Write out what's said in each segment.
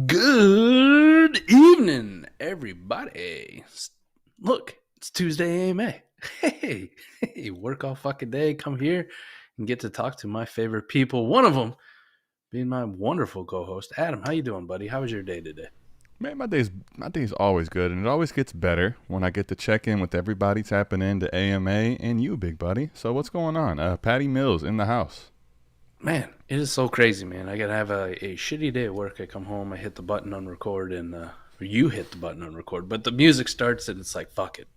Good evening, everybody. Look, it's Tuesday AMA. Hey, work all fucking day. Come here and get to talk to my favorite people. One of them being my wonderful co-host, Adam. How you doing, buddy? How was your day today? Man, my day's always good, and it always gets better when I get to check in with everybody tapping into AMA and you, big buddy. So what's going on? Patty Mills in the house. Man, it is so crazy, man. I gotta have a shitty day at work. I come home, I hit the button on record, and or you hit the button on record, but the music starts and it's like, fuck it.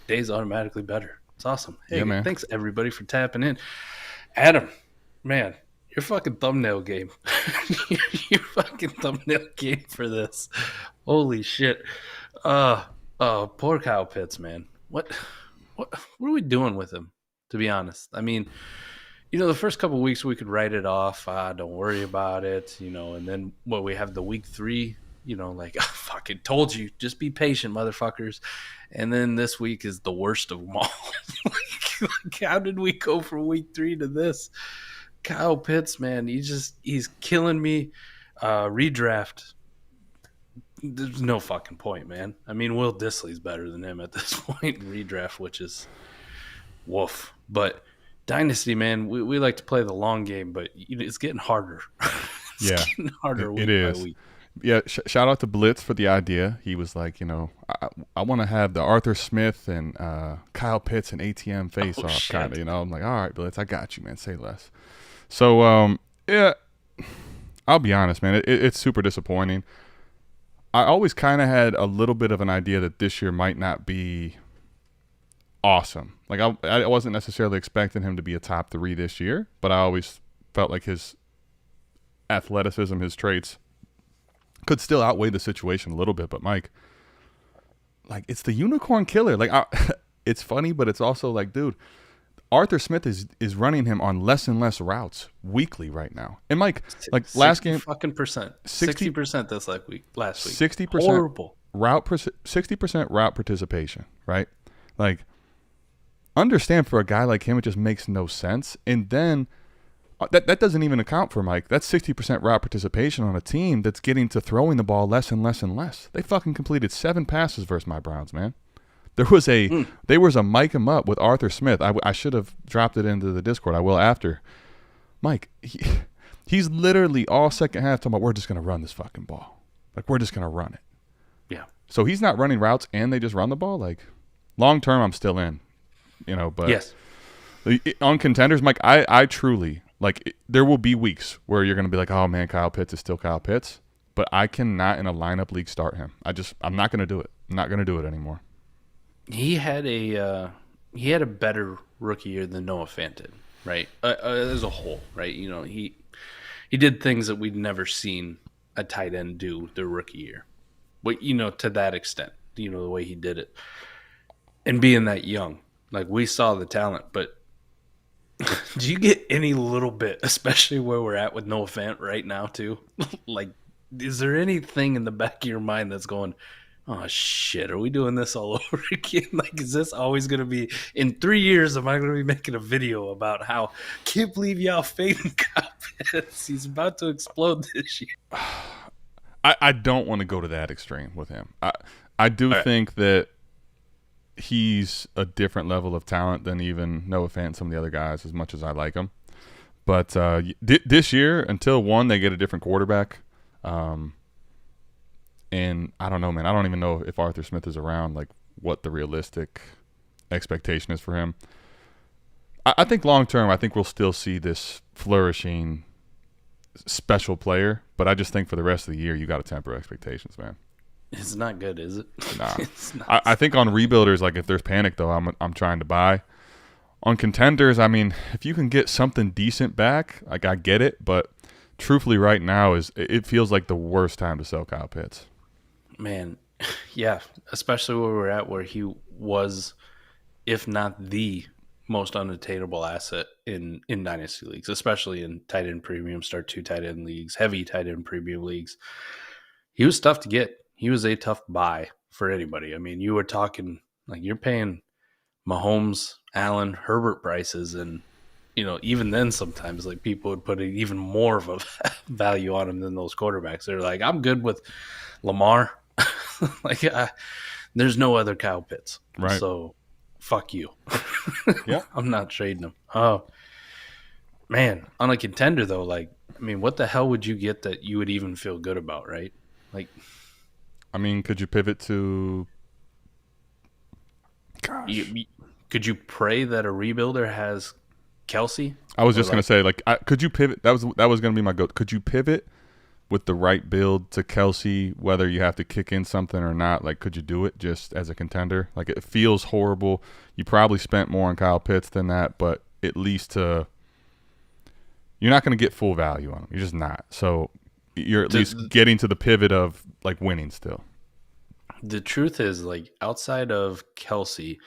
Day's automatically better. It's awesome. Hey, Yeah, man. Thanks everybody for tapping in. Adam, man, your fucking thumbnail game. your fucking thumbnail game for this. Holy shit. Poor Kyle Pitts, man. What are we doing with him, to be honest? I mean, the first couple of weeks we could write it off. Don't worry about it, and then we have the week 3, like, I fucking told you, just be patient, motherfuckers. And then this week is the worst of them all. like, how did we go from week 3 to this? Kyle Pitts, man, he's killing me. Redraft. There's no fucking point, man. I mean, Will Dissly's better than him at this point in redraft, which is woof. But Dynasty, man, we like to play the long game, but it's getting harder. Getting harder week by week. Yeah, shout out to Blitz for the idea. He was like, I want to have the Arthur Smith and Kyle Pitts and ATM face-off kind of, I'm like, all right, Blitz, I got you, man. Say less. So, yeah, I'll be honest, man. It's super disappointing. I always kind of had a little bit of an idea that this year might not be awesome. Like, I wasn't necessarily expecting him to be a top 3 this year, but I always felt like his athleticism, his traits could still outweigh the situation a little bit. But Mike, like, it's the unicorn killer. Like, it's funny, but it's also like, dude, Arthur Smith is running him on less and less routes weekly right now. And Mike, like last game, fucking percent, 60% this last week. 60% horrible 60% route participation, right? Like, understand, for a guy like him, it just makes no sense. And then that doesn't even account for, Mike, that's 60% route participation on a team that's getting to throwing the ball less and less and less. They fucking completed 7 passes versus my Browns, man. There was a mic him up with Arthur Smith. I should have dropped it into the Discord. I will after. Mike, he's literally all second half talking about, we're just going to run this fucking ball. Like, we're just going to run it. Yeah. So he's not running routes and they just run the ball. Like, long term, I'm still in. But yes. On contenders, Mike, I truly, like, there will be weeks where you're going to be like, oh man, Kyle Pitts is still Kyle Pitts, but I cannot in a lineup league start him. I'm not going to do it. I'm not going to do it anymore. He had a better rookie year than Noah Fant did, right? As a whole, right? He did things that we'd never seen a tight end do their rookie year, but to that extent, the way he did it, and being that young. Like, we saw the talent, but do you get any little bit, especially where we're at with Noah Fant right now, too? Like, is there anything in the back of your mind that's going, oh, shit, are we doing this all over again? Like, is this always going to be, in 3 years, am I going to be making a video about how, can't believe y'all fading Kyle Pitts? He's about to explode this year. I don't want to go to that extreme with him. I do think that he's a different level of talent than even Noah Fant and some of the other guys, as much as I like him. But this year, until they get a different quarterback, and I don't know, man. I don't even know if Arthur Smith is around. Like, what the realistic expectation is for him. I think long term, I think we'll still see this flourishing special player, but I just think for the rest of the year, you got to temper expectations, man. It's not good, is it? Nah. It's not. I think on rebuilders, like if there's panic though, I'm trying to buy. On contenders, I mean, if you can get something decent back, like I get it, but truthfully, right now it feels like the worst time to sell Kyle Pitts. Man, yeah, especially where we're at, where he was, if not the most unattainable asset in dynasty leagues, especially in tight end premium, start 2 tight end leagues, heavy tight end premium leagues. He was tough to get. He was a tough buy for anybody. I mean, you were talking like you're paying Mahomes, Allen, Herbert prices, and even then sometimes like people would put even more of a value on him than those quarterbacks. They're like, I'm good with Lamar. Like, there's no other Kyle Pitts, right? So fuck you. Yeah, I'm not trading him. Oh man, on a contender though, like, I mean, what the hell would you get that you would even feel good about, right? Like, I mean, could you pivot to? Gosh. Could you pray that a rebuilder has Kelsey? I was just gonna say, like, could you pivot? That was gonna be my go. Could you pivot with the right build to Kelsey, whether you have to kick in something or not? Like, could you do it just as a contender? Like, it feels horrible. You probably spent more on Kyle Pitts than that, but at least you're not going to get full value on him. You're just not. So you're at least getting to the pivot of like winning still. The truth is, like, outside of Kelsey,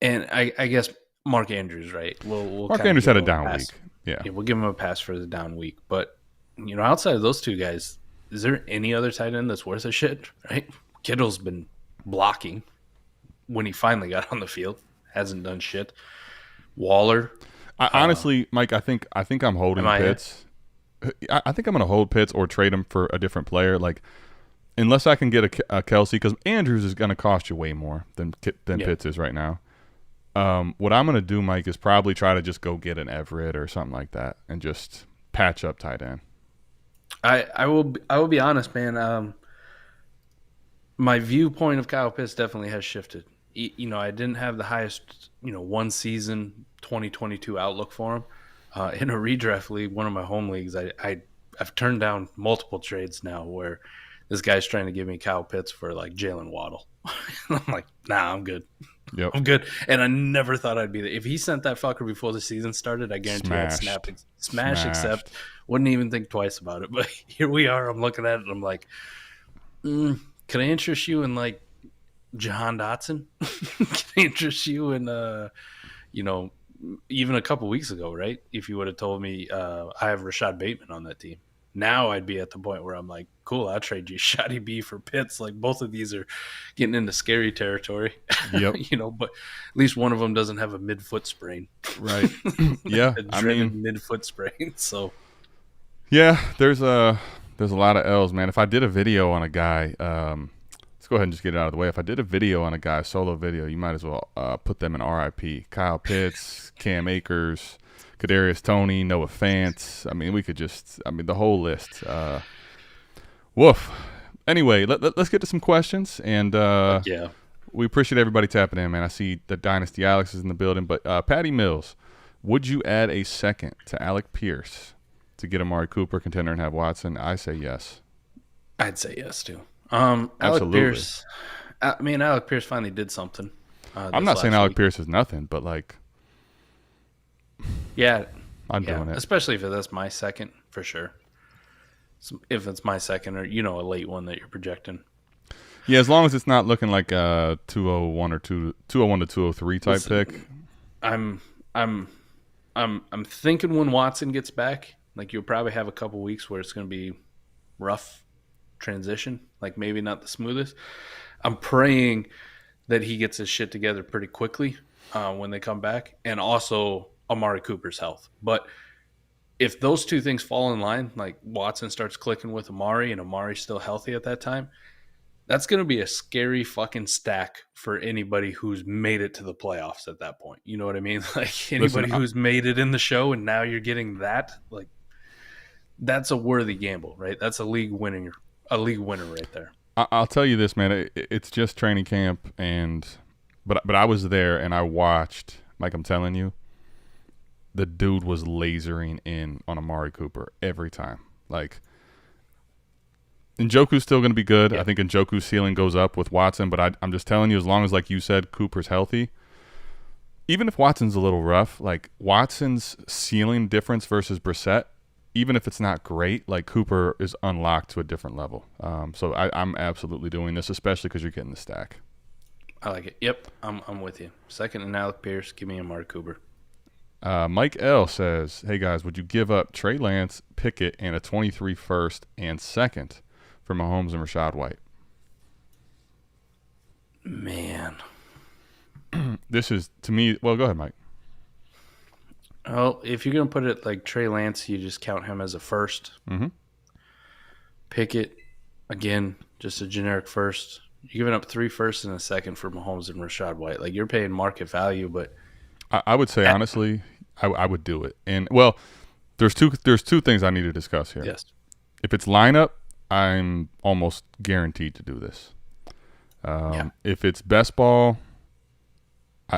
and I guess Mark Andrews, right? Mark Andrews had a down week. Yeah, we'll give him a pass for the down week, but outside of those two guys, is there any other tight end that's worth a shit? Right? Kittle's been blocking when he finally got on the field. Hasn't done shit. Waller. Honestly, Mike, I think I'm holding Pitts. I think I'm going to hold Pitts or trade him for a different player. Like, unless I can get a Kelsey, because Andrews is going to cost you way more than Pitts is right now. What I'm going to do, Mike, is probably try to just go get an Everett or something like that and just patch up tight end. I will be honest, man. My viewpoint of Kyle Pitts definitely has shifted. I didn't have the highest, one season 2022 outlook for him. In a redraft league, one of my home leagues, I've turned down multiple trades now where this guy's trying to give me Kyle Pitts for like Jalen Waddle. I'm like, nah, I'm good. Yep. I'm good. And I never thought I'd be there. If he sent that fucker before the season started, I guarantee I'd smash, except wouldn't even think twice about it. But here we are. I'm looking at it and I'm like, can I interest you in like Jahan Dotson? Can I interest you in, even a couple weeks ago, right? If you would have told me I have Rashad Bateman on that team. Now I'd be at the point where I'm like, cool, I'll trade you Shoddy B for Pitts. Like, both of these are getting into scary territory. Yep. But at least one of them doesn't have a midfoot sprain. Right. Yeah. I mean, midfoot sprain. So yeah, there's a lot of L's, man. If I did a video on a guy, let's go ahead and just get it out of the way. If I did a video on a guy, solo video, you might as well put them in RIP. Kyle Pitts, Cam Akers, Kadarius Toney, Noah Fant. I mean, we could the whole list. Woof. Anyway, let's get to some questions. And yeah, we appreciate everybody tapping in, man. I see the Dynasty Alex is in the building. But Patty Mills, would you add a second to Alec Pierce to get Amari Cooper, contender, and have Watson? I say yes. I'd say yes, too. Alec Pierce. Alec Pierce finally did something. I'm not saying Alec Pierce is nothing, but like, yeah, I'm doing it. Especially if that's my second, for sure. If it's my second, or a late one that you're projecting. Yeah, as long as it's not looking like a 201 or 201 to 203 type pick. I'm thinking when Watson gets back, like, you'll probably have a couple weeks where it's going to be rough transition, like maybe not the smoothest. I'm praying that he gets his shit together pretty quickly when they come back, and also Amari Cooper's health. But if those two things fall in line, like Watson starts clicking with Amari and Amari's still healthy at that time, that's going to be a scary fucking stack for anybody who's made it to the playoffs at that point. You know what I mean? Like, anybody who's made it in the show and now you're getting that, like, that's a worthy gamble, right? That's a league winner right there. I'll tell you this, man. It's just training camp, but I was there and I watched. Like I'm telling you, the dude was lasering in on Amari Cooper every time. Like, Njoku's still going to be good. Yeah. I think Njoku's ceiling goes up with Watson, but I'm just telling you, as long as, like you said, Cooper's healthy, even if Watson's a little rough, like Watson's ceiling difference versus Brissett, even if it's not great, like Cooper is unlocked to a different level. So I'm absolutely doing this, especially because you're getting the stack. I like it. Yep, I'm with you. Second and Alec Pierce. Give me Amari Cooper. Mike L says, "Hey guys, would you give up Trey Lance, Pickett, and a 23 first and second for Mahomes and Rashad White?" Man, this is to me. Well, go ahead, Mike. well, if you're gonna put it like Trey Lance, you just count him as a first. Mm-hmm. Pickett, again, just a generic first. You're giving up 3 firsts and a second for Mahomes and Rashad White. Like, you're paying market value, but I would say honestly, I would do it. And well, there's two things I need to discuss here. yes, If it's lineup, I'm almost guaranteed to do this. If it's best ball,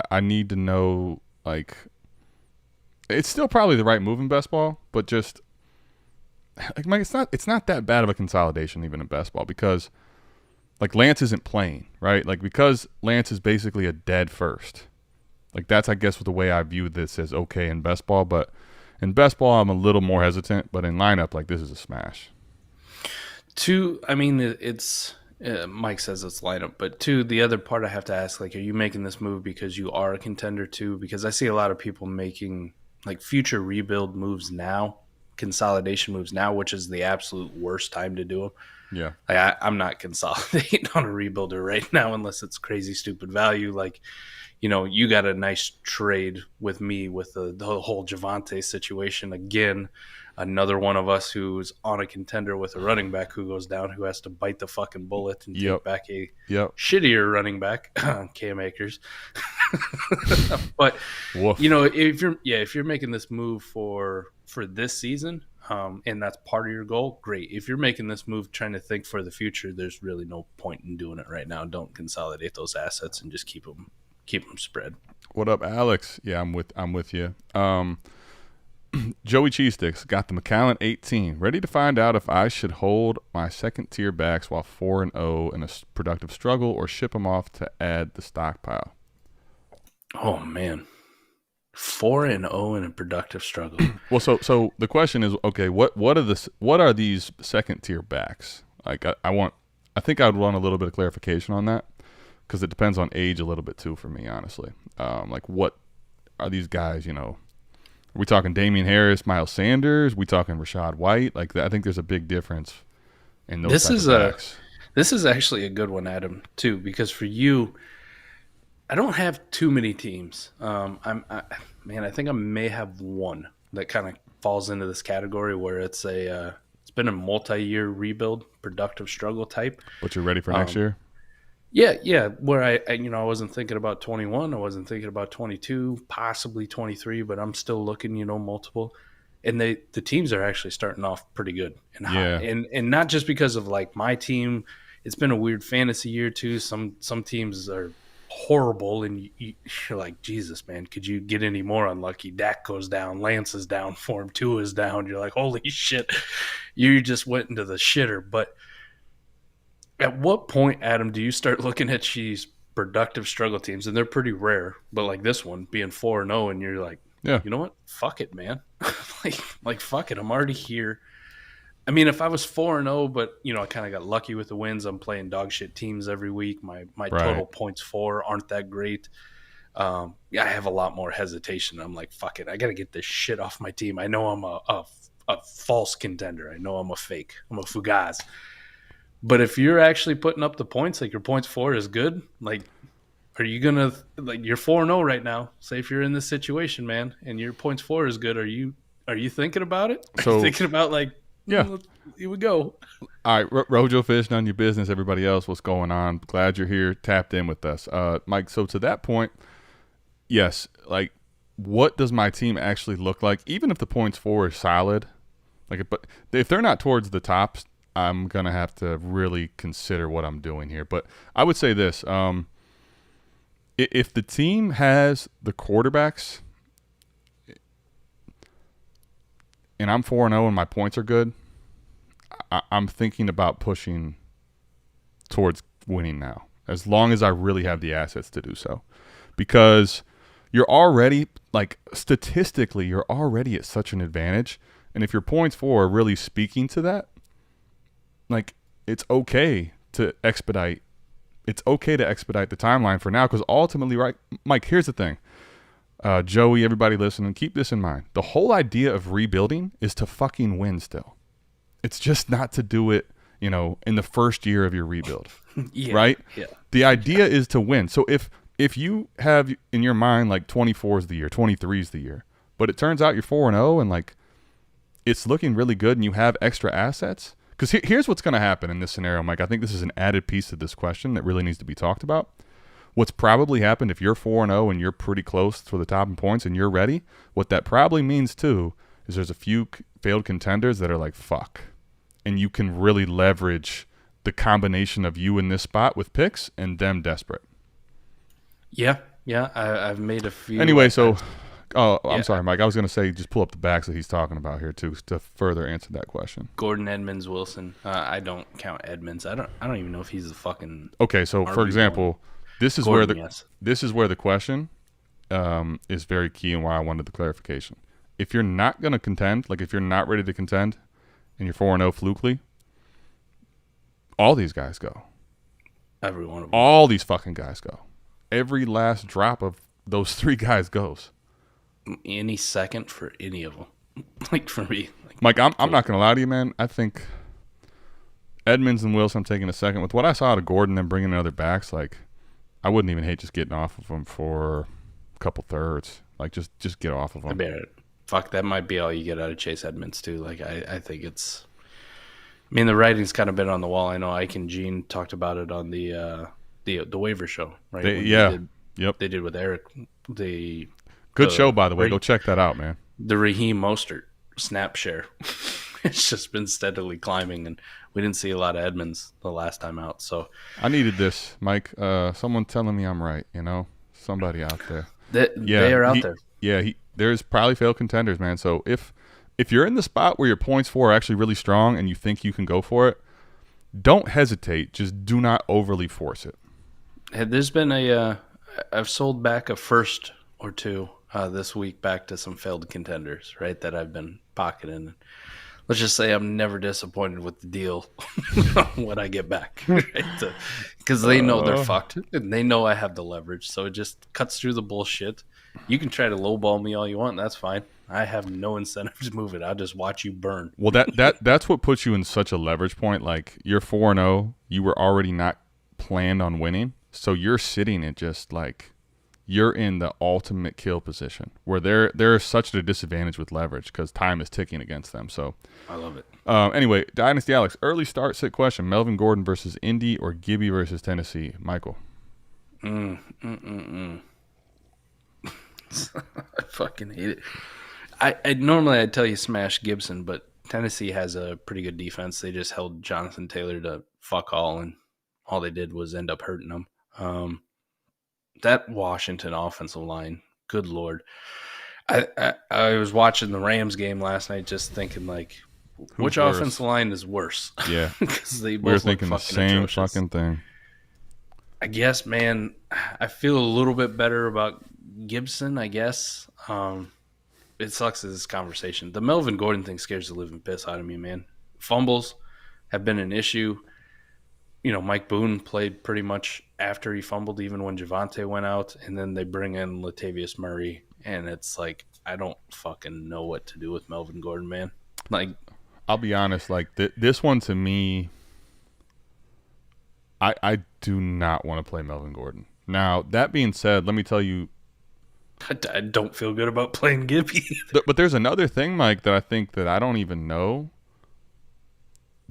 I need to know, like, it's still probably the right move in best ball, but just like Mike, it's not that bad of a consolidation even in best ball because like Lance isn't playing, right? Like because Lance is basically a dead first. Like that's I guess the way I view this as okay in best ball, but in best ball I'm a little more hesitant, but in lineup like this is a smash. I mean, it's Mike says it's lineup, but the other part I have to ask, like, are you making this move because you are a contender too? Because I see a lot of people making like future rebuild moves now, consolidation moves now, which is the absolute worst time to do them. Yeah. Like, I'm not consolidating on a rebuilder right now unless it's crazy stupid value. Like, you got a nice trade with me with the whole Javonte situation. Again, another one of us who's on a contender with a running back who goes down, who has to bite the fucking bullet and take back a shittier running back, Cam Akers. But Woof. if you're making this move for this season, and that's part of your goal, great. If you're making this move trying to think for the future, there's really no point in doing it right now. Don't consolidate those assets and just keep them spread. What up, Alex? Yeah, I'm with you. Joey Cheesesticks got the McAllen 18. Ready to find out if I should hold my second tier backs while 4-0 in a productive struggle or ship them off to add the stockpile. Oh man, 4-0 in a productive struggle. Well, so the question is, okay, what are these second tier backs? Like I think I'd want a little bit of clarification on that because it depends on age a little bit too for me, honestly. Like what are these guys? Are we talking Damian Harris, Miles Sanders? We talking Rashad White? Like I think there's a big difference in those. This is actually a good one, Adam, too, because for you, I don't have too many teams. I think I may have one that kind of falls into this category where it's been a multi-year rebuild, productive struggle type. But you're ready for next year? Yeah. Where I wasn't thinking about 21, I wasn't thinking about 22, possibly 23, but I'm still looking, multiple. And the teams are actually starting off pretty good and high. And not just because of like my team. It's been a weird fantasy year too. Some teams are horrible, and you're like, Jesus, man, could you get any more unlucky? Dak goes down, Lance is down for him, Tua is down. You're like, holy shit, you just went into the shitter. But at what point, Adam, do you start looking at these productive struggle teams? And they're pretty rare, but like this one being 4-0, and you're like, yeah, you know what? Fuck it, man. like fuck it. I'm already here. I mean, if I was 4-0, but I kind of got lucky with the wins. I'm playing dog shit teams every week. My total points for aren't that great. I have a lot more hesitation. I'm like, fuck it. I got to get this shit off my team. I know I'm a false contender. I know I'm a fake. I'm a fugazi. But if you're actually putting up the points, like your points for is good, like, are you going to, like, you're 4-0 right now. Say if you're in this situation, man, and your points for is good, are you thinking about it? Are you thinking about, like, yeah, here we go. All right, Rojo Fish, none of your business. Everybody else, what's going on? Glad you're here, tapped in with us, Mike. So to that point, yes, like, what does my team actually look like? Even if the points for is solid, like, but if they're not towards the top, I'm going to have to really consider what I'm doing here. But I would say this. If the team has the quarterbacks and I'm 4-0 and my points are good, I'm thinking about pushing towards winning now, as long as I really have the assets to do so. Because you're already, like, statistically, you're already at such an advantage. And if your points for are really speaking to that, like, it's okay to expedite. It's okay to expedite the timeline for now, because ultimately, right, Mike, here's the thing. Joey, everybody listening, keep this in mind. The whole idea of rebuilding is to fucking win still. It's just not to do it, in the first year of your rebuild. Yeah, right? Yeah. The idea is to win. So if you have in your mind like 24 is the year, 23 is the year, but it turns out you're 4-0 and like it's looking really good and you have extra assets. Because here's what's going to happen in this scenario, Mike. I think this is an added piece to this question that really needs to be talked about. What's probably happened if you're 4-0 and you're pretty close to the top in points and you're ready, what that probably means too is there's a few failed contenders that are like, fuck. And you can really leverage the combination of you in this spot with picks and them desperate. Yeah. I've made a few. Anyway, I'm sorry, Mike. I was going to say just pull up the backs that he's talking about here too to further answer that question. Gordon, Edmonds, Wilson. I don't count Edmonds. I don't even know if he's a fucking. Okay, so for example, this is Gordon, where the question is very key and why I wanted the clarification. If you're not going to contend, like if you're not ready to contend, and you're 4-0 flukely, all these guys go. Every one of them. All these fucking guys go. Every last drop of those three guys goes. Any second for any of them. Like for me. Mike, I'm not going to lie to you, man. I think Edmonds and Wilson, I'm taking a second. With what I saw out of Gordon and bringing in other backs, like I wouldn't even hate just getting off of them for a couple thirds. Like just get off of them. Fuck, that might be all you get out of Chase Edmonds too. Like I think it's. I mean, the writing's kind of been on the wall. I know Ike and Gene talked about it on the waiver show, right? They did with Eric. Good show, by the way. Go check that out, man. The Raheem Mostert snap share. It's just been steadily climbing, and we didn't see a lot of Edmonds the last time out. So I needed this, Mike. Someone telling me I'm right. Somebody out there. They are out there. Yeah, there's probably failed contenders, man. So if you're in the spot where your points for are actually really strong and you think you can go for it, don't hesitate. Just do not overly force it. There's been I've sold back a first or two this week back to some failed contenders, right, that I've been pocketing. Let's just say I'm never disappointed with the deal when I get back, right? Because they know they're fucked. And they know I have the leverage, so it just cuts through the bullshit. You can try to lowball me all you want. That's fine. I have no incentive to move it. I'll just watch you burn. Well, that's what puts you in such a leverage point. Like you're 4-0, you were already not planned on winning, so you're sitting at just like you're in the ultimate kill position where they're such at a disadvantage with leverage because time is ticking against them. So I love it. Anyway, Dynasty Alex, early start sit question: Melvin Gordon versus Indy or Gibby versus Tennessee? Michael. I fucking hate it. I normally I'd tell you smash Gibson, but Tennessee has a pretty good defense. They just held Jonathan Taylor to fuck all, and all they did was end up hurting him. That Washington offensive line, good Lord. I was watching the Rams game last night just thinking, like, which offensive line is worse? Yeah. Because they both we were thinking the same atrocious. Fucking thing. I guess, man, I feel a little bit better about Gibson, I guess. It sucks as this conversation. The Melvin Gordon thing scares the living piss out of me, man. Fumbles have been an issue. Mike Boone played pretty much after he fumbled, even when Javonte went out, and then they bring in Latavius Murray, and it's like, I don't fucking know what to do with Melvin Gordon, man. Like, I'll be honest, like this one to me, I do not want to play Melvin Gordon. Now, that being said, let me tell you, I don't feel good about playing Gibby. But there's another thing, Mike, that I think that I don't even know.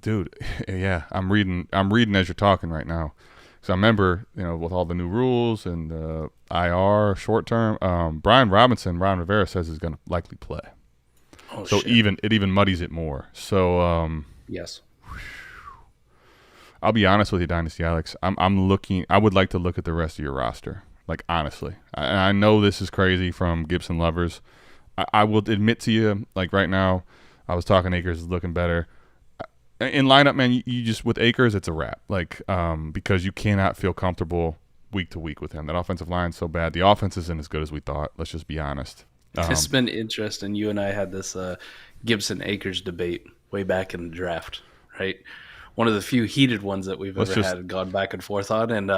Dude, yeah, I'm reading as you're talking right now. So I remember, with all the new rules and the IR short term, Ron Rivera says is going to likely play. Oh, so shit. it even muddies it more. So yes. I'll be honest with you, Dynasty Alex. I'm looking. I would like to look at the rest of your roster. Like honestly, I know this is crazy from Gibson lovers. I will admit to you, like right now, I was talking Akers is looking better. In lineup, man, you just with Akers, it's a wrap. Like because you cannot feel comfortable week to week with him. That offensive line's so bad. The offense isn't as good as we thought. Let's just be honest. It's been interesting. You and I had this Gibson Akers debate way back in the draft, right? One of the few heated ones that we've ever had gone back and forth on, and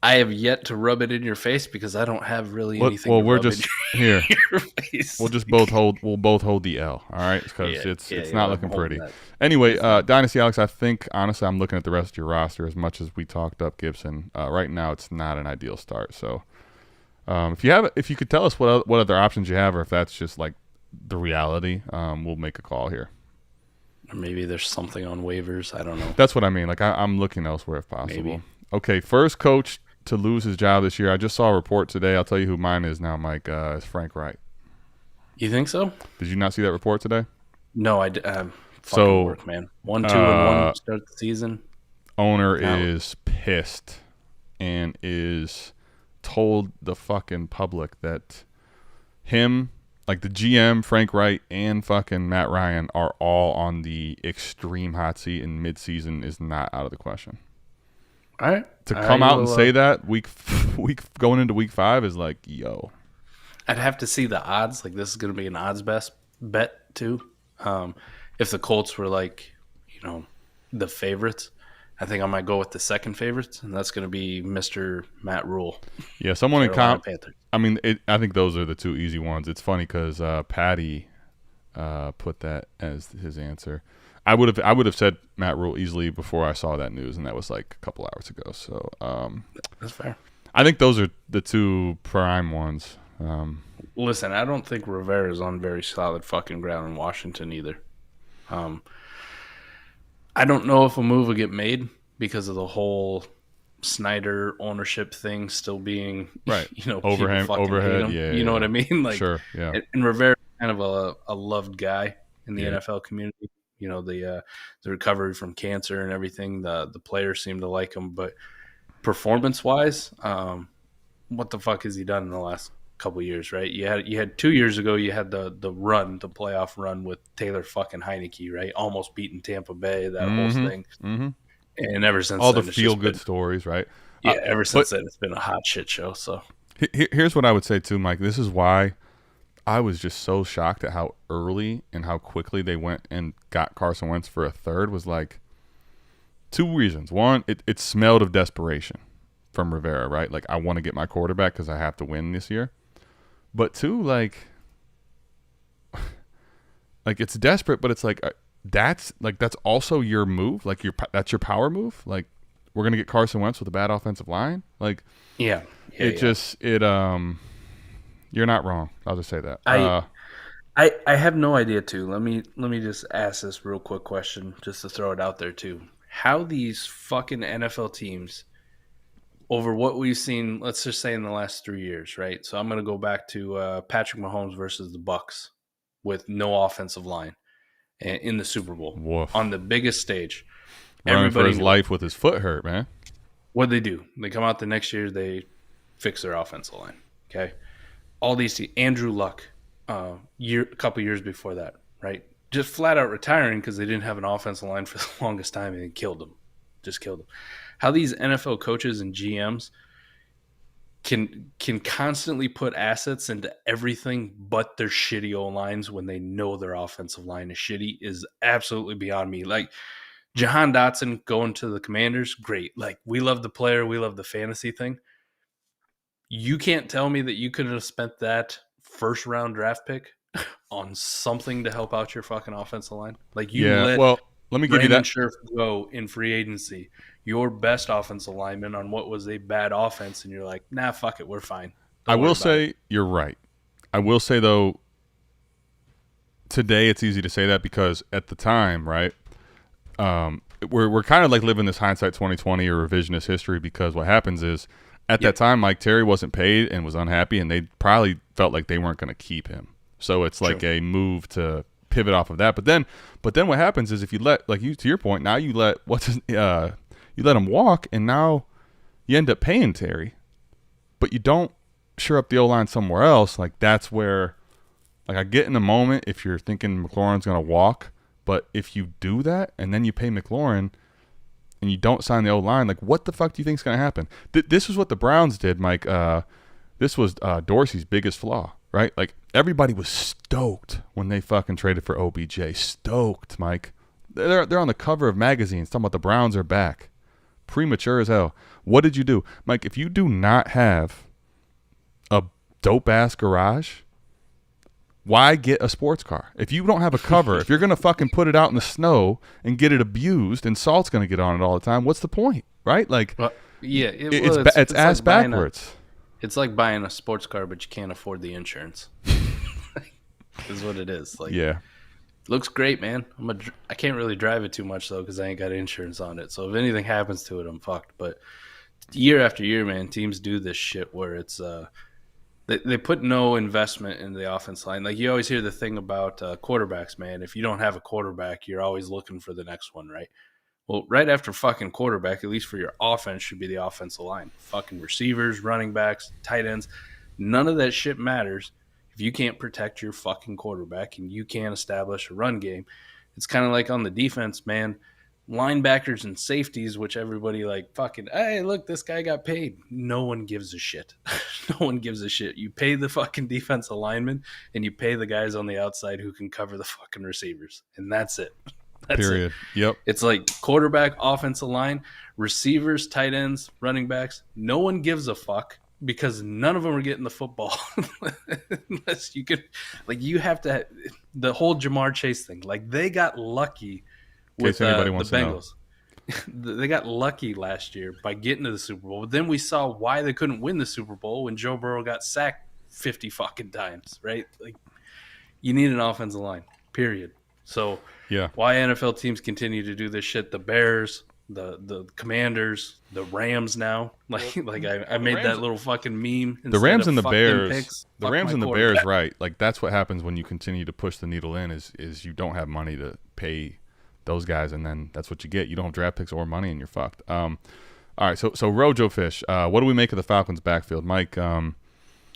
I have yet to rub it in your face because I don't have really anything. Well, to we're rub just in here. your face. We'll just both hold. We'll both hold the L. All right, because it's not looking pretty. Anyway, Dynasty Alex, I think honestly, I'm looking at the rest of your roster. As much as we talked up Gibson, right now it's not an ideal start. So, if you could tell us what other options you have, or if that's just like the reality, we'll make a call here. Or maybe there's something on waivers. I don't know. That's what I mean. Like I'm looking elsewhere if possible. Maybe. Okay, first coach to lose his job this year. I just saw a report today. I'll tell you who mine is now, Mike. It's Frank Wright. You think so? Did you not see that report today? No, I fucking work, man. 1-2-1 to start the season. Owner is pissed and is told the fucking public that him, like the GM, Frank Wright, and fucking Matt Ryan are all on the extreme hot seat, and midseason is not out of the question. All right. To come out and say that week going into week 5 is like, yo. I'd have to see the odds. Like this is going to be an odds best bet too. If the Colts were like, the favorites, I think I might go with the second favorites, and that's going to be Mr. Matt Rule. Yeah, someone in comp. I mean, I think those are the two easy ones. It's funny because Patty put that as his answer. I would have said Matt Rule easily before I saw that news, and that was like a couple hours ago. So that's fair. I think those are the two prime ones. Listen, I don't think Rivera's on very solid fucking ground in Washington either. I don't know if a move will get made because of the whole Snyder ownership thing still being right. Overhead. Yeah, you know what I mean? Like, sure. Yeah. And Rivera's kind of a loved guy in the NFL community. The recovery from cancer and everything. The players seem to like him, but performance wise, what the fuck has he done in the last couple of years? Right? You had 2 years ago. You had the playoff run with Taylor fucking Heineke, right? Almost beating Tampa Bay. That whole thing. Mm-hmm. And ever since all then, the feel good stories, right? Yeah. Ever since then, it's been a hot shit show. So here's what I would say too, Mike. This is why I was just so shocked at how early and how quickly they went and got Carson Wentz for a third. Was like 2 reasons. One, it smelled of desperation from Rivera, right? Like, I want to get my quarterback because I have to win this year. But 2, like it's desperate, but it's like that's also your move. Like that's your power move. Like, we're gonna get Carson Wentz with a bad offensive line. Like, you're not wrong. I'll just say that. I have no idea too. Let me just ask this real quick question just to throw it out there too. How these fucking NFL teams, over what we've seen, let's just say in the last 3 years, right? So I'm going to go back to Patrick Mahomes versus the Bucks with no offensive line in the Super Bowl. Woof. On the biggest stage. Running for his life with his foot hurt, man. What'd they do? They come out the next year, they fix their offensive line. Okay. All these teams, Andrew Luck, a couple years before that, right? Just flat out retiring because they didn't have an offensive line for the longest time, and it killed them. Just killed them. How these NFL coaches and GMs can constantly put assets into everything but their shitty O-lines when they know their offensive line is shitty is absolutely beyond me. Like, Jahan Dotson going to the Commanders, great. Like, we love the player, we love the fantasy thing. You can't tell me that you couldn't have spent that first round draft pick on something to help out your fucking offensive line. Like, let me give you that. Scherf go in free agency, your best offensive lineman on what was a bad offense, and you're like, nah, fuck it, we're fine. I will say you're right. I will say though, today it's easy to say that because at the time, right? We're kind of like living this hindsight 2020 or revisionist history because what happens is at that time Mike Terry wasn't paid and was unhappy, and they probably felt like they weren't going to keep him. So it's like a move to pivot off of that. But then what happens is if you let, like, you, to your point, now you let You let him walk, and now you end up paying Terry, but you don't shore up the O-line somewhere else. Like, that's where, like, I get in the moment if you're thinking McLaurin's going to walk, but if you do that and then you pay McLaurin and you don't sign the O-line, like, what the fuck do you think is going to happen? This is what the Browns did, Mike. This was Dorsey's biggest flaw, right? Like, everybody was stoked when they fucking traded for OBJ. Stoked, Mike. They're on the cover of magazines talking about the Browns are back. Premature as hell. What did you do? Mike, if you do not have a dope-ass garage, why get a sports car? If you don't have a cover, if you're going to fucking put it out in the snow and get it abused and salt's going to get on it all the time, what's the point, right? Like, well, yeah, it's ass like backwards. It's like buying a sports car, but you can't afford the insurance. Is what it is. Like, yeah, looks great, man. I can't really drive it too much though because I ain't got insurance on it. So if anything happens to it, I'm fucked. But year after year, man, teams do this shit where it's they put no investment in the offense line. Like, you always hear the thing about quarterbacks, man. If you don't have a quarterback, you're always looking for the next one, right? Well, right after fucking quarterback, at least for your offense, should be the offensive line. Fucking receivers, running backs, tight ends. None of that shit matters if you can't protect your fucking quarterback and you can't establish a run game. It's kind of like on the defense, man. Linebackers and safeties, which everybody like fucking, hey, look, this guy got paid. No one gives a shit. No one gives a shit. You pay the fucking defensive linemen and you pay the guys on the outside who can cover the fucking receivers. And that's it. That's period. It. Yep. It's like quarterback, offensive line, receivers, tight ends, running backs. No one gives a fuck because none of them are getting the football. Unless you could, like, you have to, the whole Jamar Chase thing. Like, they got lucky with the Bengals. They got lucky last year by getting to the Super Bowl. But then we saw why they couldn't win the Super Bowl when Joe Burrow got sacked 50 fucking times, right? Like, you need an offensive line, period. So yeah, why NFL teams continue to do this shit? The Bears, the Commanders, the Rams now. Like I made that little fucking meme. The Rams and the Bears. Picks, the Rams and the Bears, right? Like, that's what happens when you continue to push the needle in. Is you don't have money to pay those guys, and then that's what you get. You don't have draft picks or money, and you're fucked. All right, so Rojo Fish. What do we make of the Falcons' backfield, Mike?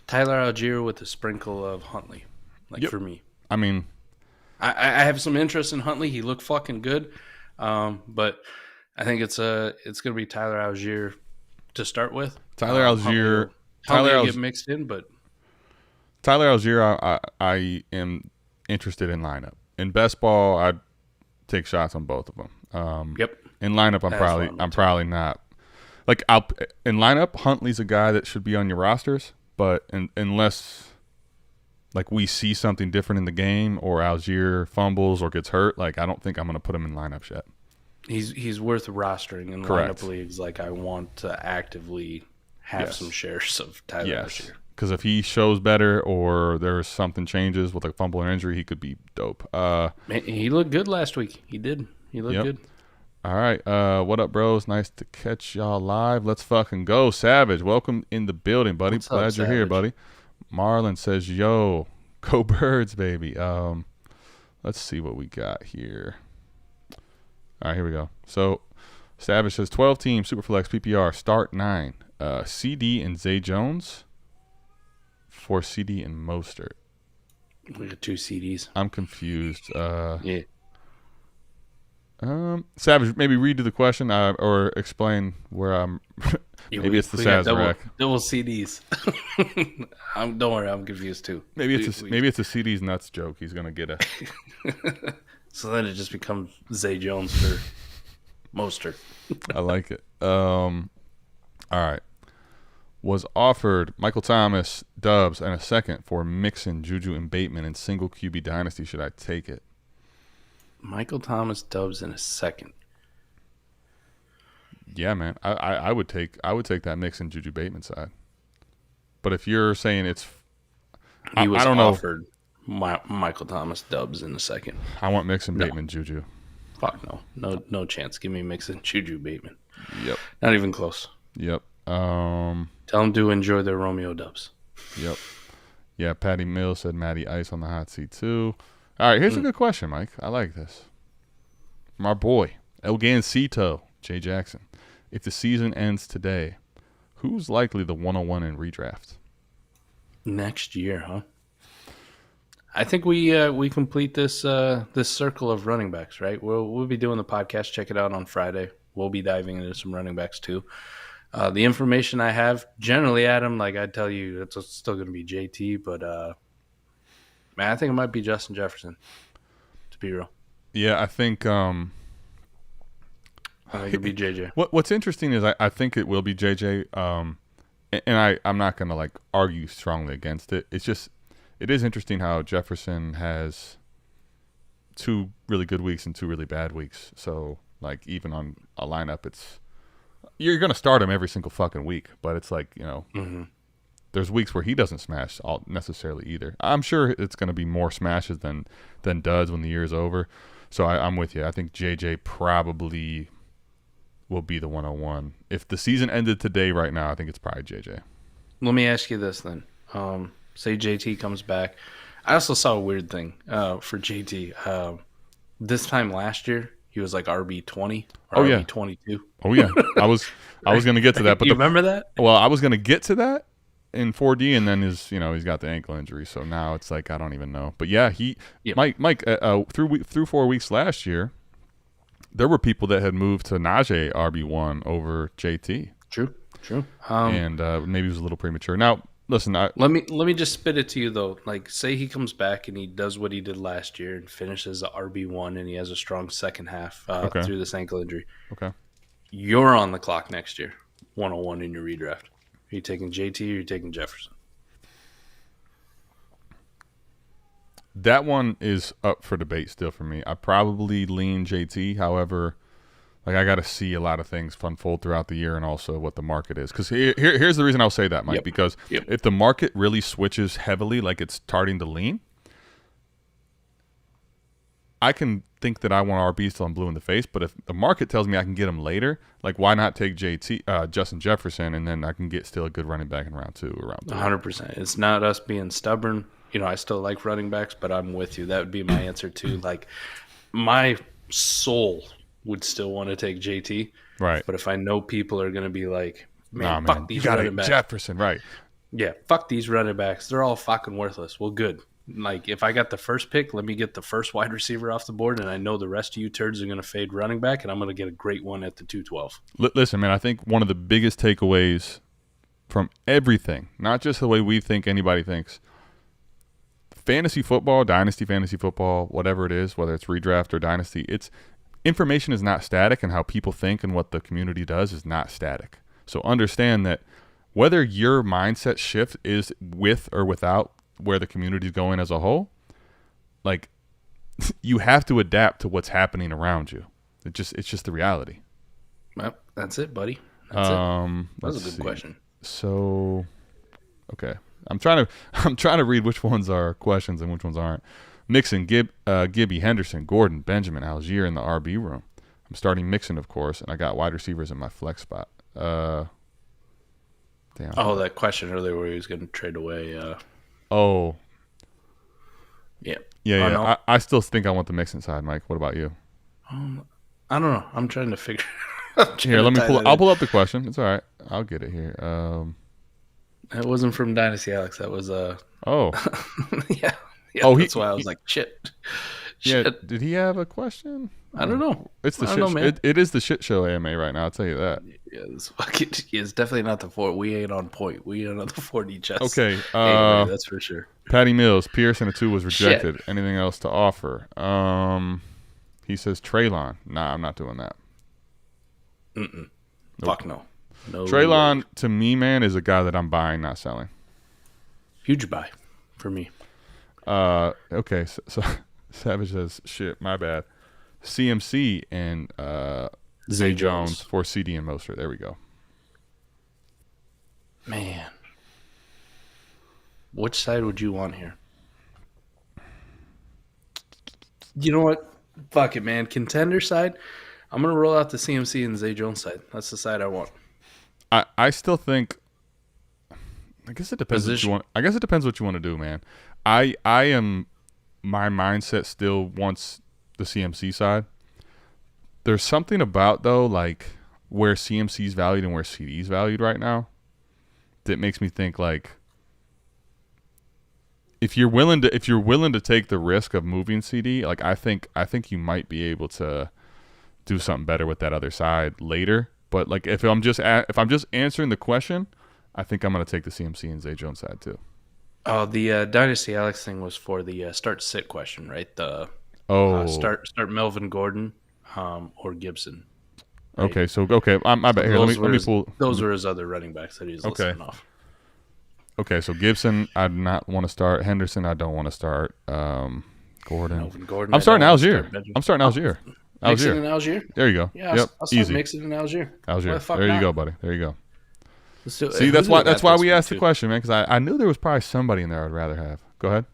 Tyler Algier with a sprinkle of Huntley. Like, yep. For me, I mean, I have some interest in Huntley. He looked fucking good, but I think it's going to be Tyler Algier to start with. Tyler Algier will get mixed in, but Tyler Algier, I am interested in lineup. In best ball, I'd take shots on both of them. Yep. In lineup, I'm probably not. Like, in lineup, Huntley's a guy that should be on your rosters, but unless, like, we see something different in the game or Algier fumbles or gets hurt, like, I don't think I'm going to put him in lineups yet. He's worth rostering in Correct. lineup leagues. Like, I want to actively have some shares of Tyler Algier. Because if he shows better or there's something changes with a fumble or injury, he could be dope. Man, he looked good last week. He did. He looked good. All right. What up, bros? Nice to catch y'all live. Let's fucking go. Savage, welcome in the building, buddy. What's Glad up, you're here, buddy. Marlon says, yo, go Birds, baby. Let's see what we got here. All right, here we go. So Savage says 12 team Superflex PPR start 9. CD and Zay Jones for CD and Mostert. We got 2 CDs. I'm confused. Yeah. Savage, maybe redo the question or explain where I'm. Maybe it's the Sazerac. Double CDs. Don't worry, I'm confused too. Maybe it's a CD's nuts joke. He's gonna get a. So then it just becomes Zay Jones for Mostert. I like it. All right. Was offered Michael Thomas, Dubs, and a second for Mixon, Juju, and Bateman in single QB dynasty. Should I take it? Michael Thomas, Dubs, and a second. Yeah, man. I would take that Mixon, Juju, Bateman side. But if you're saying it's, I don't know. Offered Michael Thomas, Dubs, in a second. I want Mixon, Bateman, Juju. Fuck no chance. Give me Mixon, Juju, Bateman. Yep. Not even close. Yep. Tell them to enjoy their Romeo Dubs. Yep. Yeah, Patty Mills said Matty Ice on the hot seat too. All right, here's a good question, Mike. I like this. From our boy, El Gancito, Jay Jackson. if the season ends today, who's likely the 101 in redraft? Next year, huh? I think we complete this this circle of running backs, right? We'll be doing the podcast. Check it out on Friday. We'll be diving into some running backs too. The information I have, generally, Adam, like I tell you, it's still going to be JT, but man, I think it might be Justin Jefferson. To be real, yeah, I think I think it'd be JJ. What's interesting is I think it will be JJ. And I'm not going to like argue strongly against it. It's just it is interesting how Jefferson has 2 really good weeks and 2 really bad weeks. So like even on a lineup, you're going to start him every single fucking week. But it's like there's weeks where he doesn't smash all necessarily either. I'm sure it's going to be more smashes than duds when the year is over. So I'm with you. I think JJ probably will be the 101. If the season ended today right now, I think it's probably JJ. Let me ask you this then. Say JT comes back. I also saw a weird thing for JT. This time last year, he was like RB20 or RB22. Oh yeah. I was going to get to that, but you remember that? Well, I was going to get to that in 4D, and then he's got the ankle injury, so now it's like I don't even know. But yeah, Mike through 4 weeks last year, there were people that had moved to Najee RB1 over JT. True. And maybe it was a little premature. Now, listen. Let me just spit it to you though. Like, say he comes back and he does what he did last year and finishes the RB1, and he has a strong second half through this ankle injury. Okay. You're on the clock next year, 101 in your redraft. Are you taking JT or are you taking Jefferson? That one is up for debate still for me. I probably lean JT. However, like I got to see a lot of things unfold throughout the year and also what the market is. Because here's the reason I'll say that, Mike. Because if the market really switches heavily, like it's starting to lean, I can think that I want RBs till I'm blue in the face. But if the market tells me I can get them later, like why not take Justin Jefferson, and then I can get still a good running back in round 2 or round 3. 100%. It's not us being stubborn. I still like running backs, but I'm with you. That would be my answer too. Like, my soul would still want to take JT. Right. But if I know people are going to be like, man, fuck these running backs. Jefferson, right. Yeah, fuck these running backs. They're all fucking worthless. Well, good. Like, if I got the first pick, let me get the first wide receiver off the board, and I know the rest of you turds are going to fade running back, and I'm going to get a great one at the 212. Listen, man, I think one of the biggest takeaways from everything, not just the way we think anybody thinks, fantasy football, dynasty fantasy football, whatever it is, whether it's redraft or dynasty, it's information is not static, and how people think and what the community does is not static. So understand that whether your mindset shift is with or without where the community is going as a whole, like you have to adapt to what's happening around you. It's just the reality. Well, that's it, buddy. That's it. That was a good question. So, okay. I'm trying to read which ones are questions and which ones aren't. Mixon, Gibby, Henderson, Gordon, Benjamin, Algier in the RB room. I'm starting Mixon, of course, and I got wide receivers in my flex spot. Damn. Oh, that question earlier where he was going to trade away. Yeah. Yeah. No. I still think I want the Mixon side, Mike. What about you? I don't know. I'm trying to figure. Here, let me pull. I'll pull up the question. It's all right. I'll get it here. It wasn't from Dynasty, Alex. That was yeah. That's why I was like, shit. Yeah. Did he have a question? I don't know. It's the shit. Man. It is the shit show AMA right now. I'll tell you that. Yeah, it's definitely not the 4. We ain't on point. We ain't on the 40 chest. Okay. AMA, that's for sure. Patty Mills, Pearson at 2 was rejected. Shit. Anything else to offer? He says Traylon. Nah, I'm not doing that. Nope. Fuck no. No. Traylon, to me, man, is a guy that I'm buying, not selling. Huge buy for me. Okay, so Savage says, shit, my bad. CMC and Zay Jones for CD and Mostert. There we go. Man. Which side would you want here? You know what? Fuck it, man. Contender side, I'm going to roll out the CMC and Zay Jones side. That's the side I want. I still think I guess it depends what you want. I guess it depends what you want to do, man. My mindset still wants the CMC side. There's something about though, like where CMC's valued and where CD's valued right now, that makes me think like if you're willing to take the risk of moving CD, like I think you might be able to do something better with that other side later. But like if I'm just answering the question, I think I'm going to take the CMC and Zay Jones side too. Oh, the Dynasty Alex thing was for the start-sit question, right? The start Melvin Gordon or Gibson. Right? Okay, so my bad. Here, let me pull. Those were his other running backs that he's listing off. Okay, so Gibson, I do not want to start. Henderson, I don't want to start. Gordon. Melvin Gordon. I'm starting Algier. Mixon and Algier. There you go. Yeah, I'll start Mixon and Algier. There you go, buddy. There you go. See, that's why we asked the question, man, because I knew there was probably somebody in there I'd rather have. Go ahead.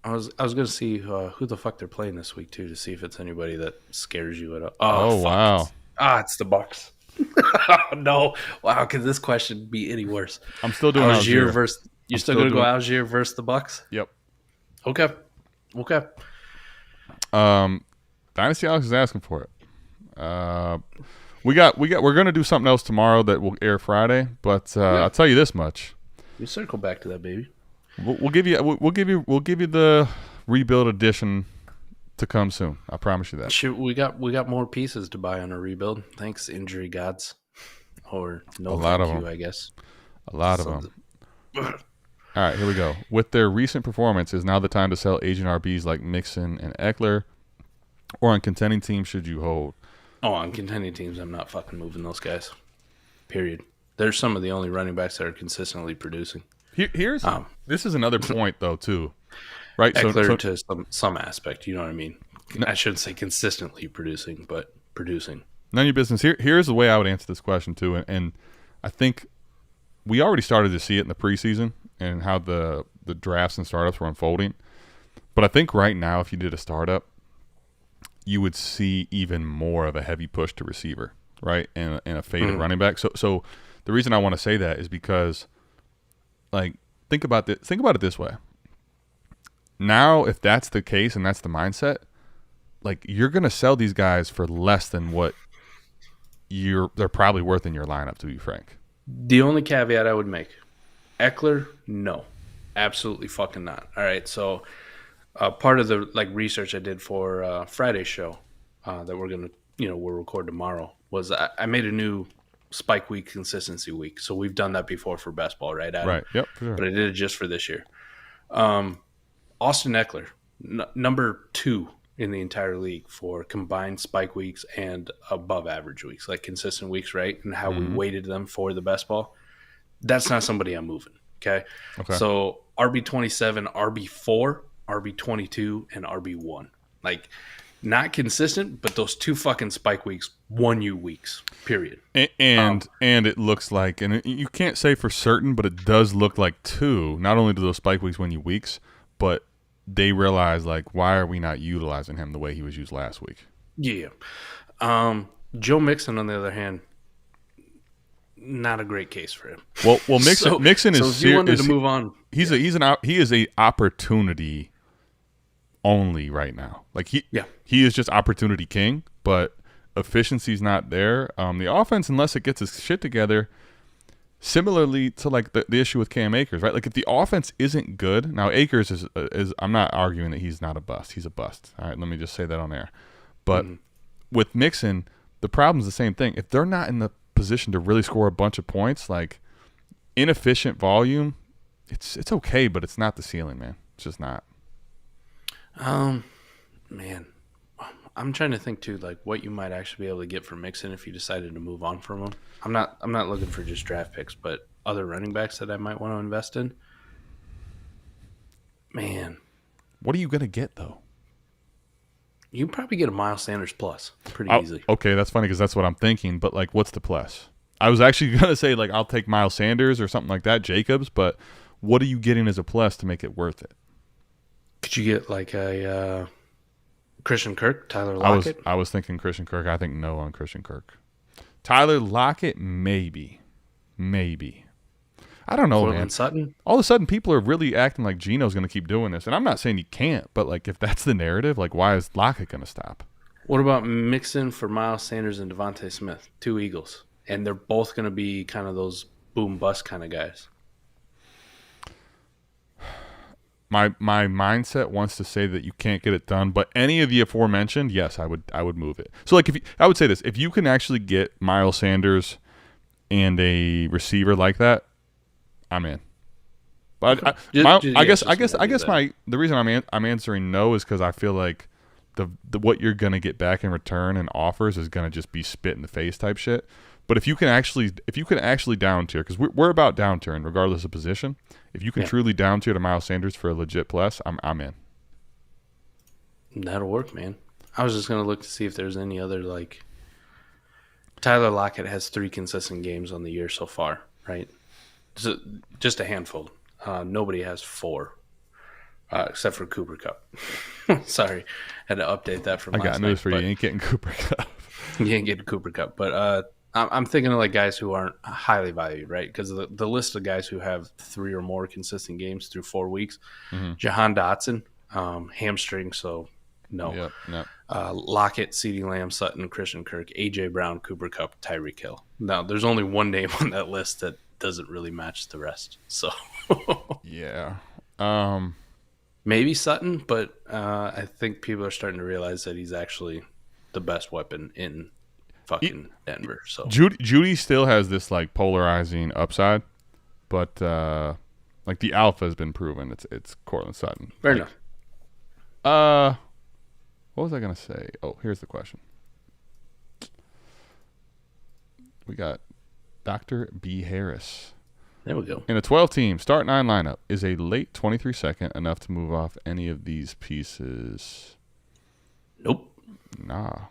I was going to see who the fuck they're playing this week too, to see if it's anybody that scares you at all. Oh wow! It's the Bucs. Oh, no, wow! Could this question be any worse? I'm still doing Algier versus. You're still going to go Algier versus the Bucs? Yep. Okay. Dynasty Alex is asking for it. We're gonna do something else tomorrow that will air Friday, but I'll tell you this much. We circle back to that, baby. We'll give you the rebuild edition to come soon. I promise you that. Shoot, we got more pieces to buy on a rebuild. Thanks, injury gods, or no, I guess. A lot of them. All right, here we go. With their recent performance, is now the time to sell agent RBs like Mixon and Eckler, or on contending teams should you hold? Oh, on contending teams, I'm not fucking moving those guys. Period. They're some of the only running backs that are consistently producing. This is another point though too, right? Eckler to some aspect, you know what I mean. I shouldn't say consistently producing, but producing. None of your business. Here's the way I would answer this question too, and I think we already started to see it in the preseason and how the drafts and startups were unfolding. But I think right now, if you did a startup, you would see even more of a heavy push to receiver, right, and a fade of running back. So the reason I want to say that is because, like, think about it this way. Now, if that's the case and that's the mindset, like, you're gonna sell these guys for less than what they're probably worth in your lineup, to be frank. The only caveat I would make, Eckler, no, absolutely fucking not. All right, so part of the research I did for Friday's show that we'll record tomorrow was I made a new spike week consistency week. So we've done that before for best ball, right, Adam? Right. Yep. For sure. But I did it just for this year. Austin Eckler, number 2 in the entire league for combined spike weeks and above average weeks, like consistent weeks, right? And how we weighted them for the best ball. That's not somebody I'm moving. Okay. So RB27, RB4, RB22, and RB1. Like, not consistent, but those 2 fucking spike weeks won you weeks, period. And it looks like, and you can't say for certain, but it does look like 2. Not only do those spike weeks win you weeks, but they realize, like, why are we not utilizing him the way he was used last week? Yeah. Joe Mixon, on the other hand, not a great case for him. Well, Mixon is. So if you wanted to move on, he is a opportunity only right now. Like he is just opportunity king, but efficiency's not there. The offense, unless it gets its shit together, similarly to like the issue with Cam Akers, right? Like if the offense isn't good, now Akers is I'm not arguing that he's not a bust. He's a bust. All right, let me just say that on air. But with Mixon, the problem's the same thing. If they're not in the position to really score a bunch of points, like inefficient volume, it's okay, but it's not the ceiling, man. It's just not. Man, I'm trying to think too, like what you might actually be able to get for Mixon if you decided to move on from him. I'm not looking for just draft picks, but other running backs that I might want to invest in. Man, what are you gonna get though? You can probably get a Miles Sanders plus pretty easily. Okay, that's funny because that's what I'm thinking. But like, what's the plus? I was actually gonna say like I'll take Miles Sanders or something like that, Jacobs. But what are you getting as a plus to make it worth it? Could you get like a Christian Kirk, Tyler Lockett? I was thinking Christian Kirk. I think no on Christian Kirk. Tyler Lockett, maybe. I don't know, man. Sutton? All of a sudden, people are really acting like Geno's going to keep doing this. And I'm not saying he can't, but like if that's the narrative, like why is Lockett going to stop? What about Mixon for Miles Sanders and Devontae Smith? 2 Eagles. and they're both going to be kind of those boom bust kind of guys. My mindset wants to say that you can't get it done, but any of the aforementioned, yes, I would move it. So like I would say this, if you can actually get Miles Sanders and a receiver like that, I'm in. But I guess the reason I'm answering no is because I feel like the what you're gonna get back in return and offers is gonna just be spit in the face type shit. But if you can actually down tier, because we're about down tiering regardless of position. If you can truly down tier to Miles Sanders for a legit plus, I'm in. That'll work, man. I was just gonna look to see if there's any other like. Tyler Lockett has 3 consistent games on the year so far, right? So just a handful. Nobody has 4, except for Cooper Kupp. Sorry, had to update that from last night. I got news for you. You ain't getting Cooper Kupp. You ain't getting Cooper Kupp. But I'm thinking of like guys who aren't highly valued, right? Because the list of guys who have 3 or more consistent games through 4 weeks. Mm-hmm. Jahan Dotson, hamstring, so no. Yep. Lockett, CeeDee Lamb, Sutton, Christian Kirk, A.J. Brown, Cooper Kupp, Tyreek Hill. Now, there's only one name on that list that doesn't really match the rest. So yeah. Maybe Sutton, but I think people are starting to realize that he's actually the best weapon in fucking Denver. So Judy still has this like polarizing upside, but like the alpha has been proven. It's Cortland Sutton. Fair enough. What was I gonna say? Oh, here's the question. We got Dr. B. Harris. There we go. In a 12-team start 9 lineup, is a late 23-second enough to move off any of these pieces? Nope. Nah.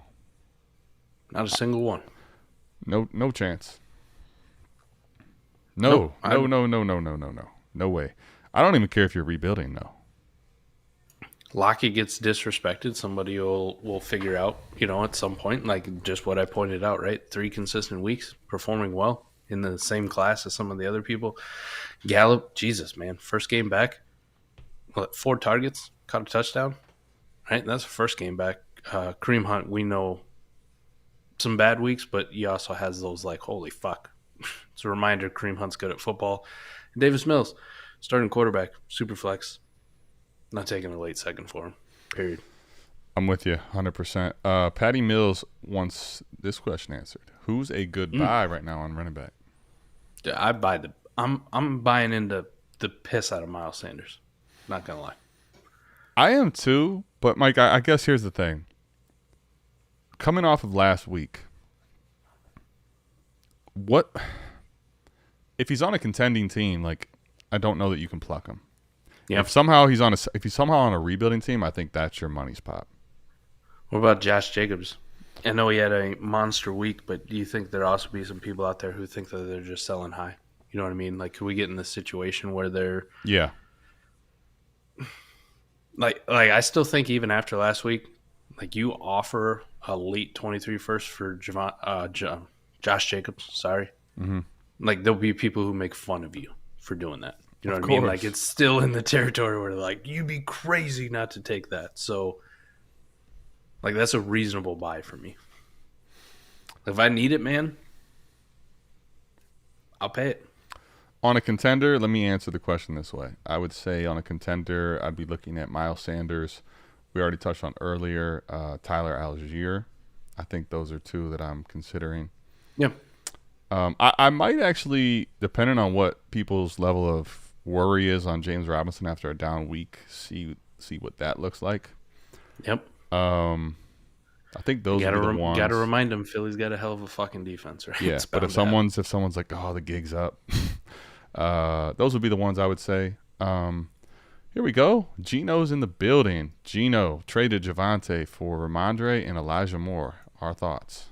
Not a single one. No chance. No. No way. I don't even care if you're rebuilding, though. Lockett gets disrespected. Somebody will figure out, at some point, like just what I pointed out, right? 3 consistent weeks, performing well in the same class as some of the other people. Gallup, Jesus, man. First game back, 4 targets, caught a touchdown, right? That's the first game back. Kareem Hunt, we know some bad weeks, but he also has those like, holy fuck. It's a reminder Kareem Hunt's good at football. Davis Mills, starting quarterback, Superflex. Not taking a late second for him, period. I'm with you 100%. Patty Mills wants this question answered. Who's a good buy right now on running back? I'm buying into the piss out of Miles Sanders. Not gonna lie. I am too, but Mike, I guess here's the thing. Coming off of last week, what if he's on a contending team? Like, I don't know that you can pluck him. Yeah. If he's somehow on a rebuilding team, I think that's your money spot. What about Josh Jacobs? I know he had a monster week, but do you think there'll also be some people out there who think that they're just selling high? You know what I mean? Like, could we get in this situation where they're like I still think even after last week, like you offer a late 23 first for Josh Jacobs. Sorry, like there'll be people who make fun of you for doing that. You know what I mean? Like it's still in the territory where like you'd be crazy not to take that. So, like that's a reasonable buy for me. If I need it, man, I'll pay it. On a contender, let me answer the question this way. I would say on a contender, I'd be looking at Miles Sanders. We already touched on earlier, Tyler Algier. I think those are 2 that I'm considering. Yeah. I might actually, depending on what people's level of worry is on James Robinson after a down week, see what that looks like. Yep. I think those are the ones. Got to remind him, Philly's got a hell of a fucking defense, right? Yeah, but if someone's like, oh, the gig's up, those would be the ones I would say. Here we go. Gino's in the building. Gino traded Javonte for Ramondre and Elijah Moore. Our thoughts?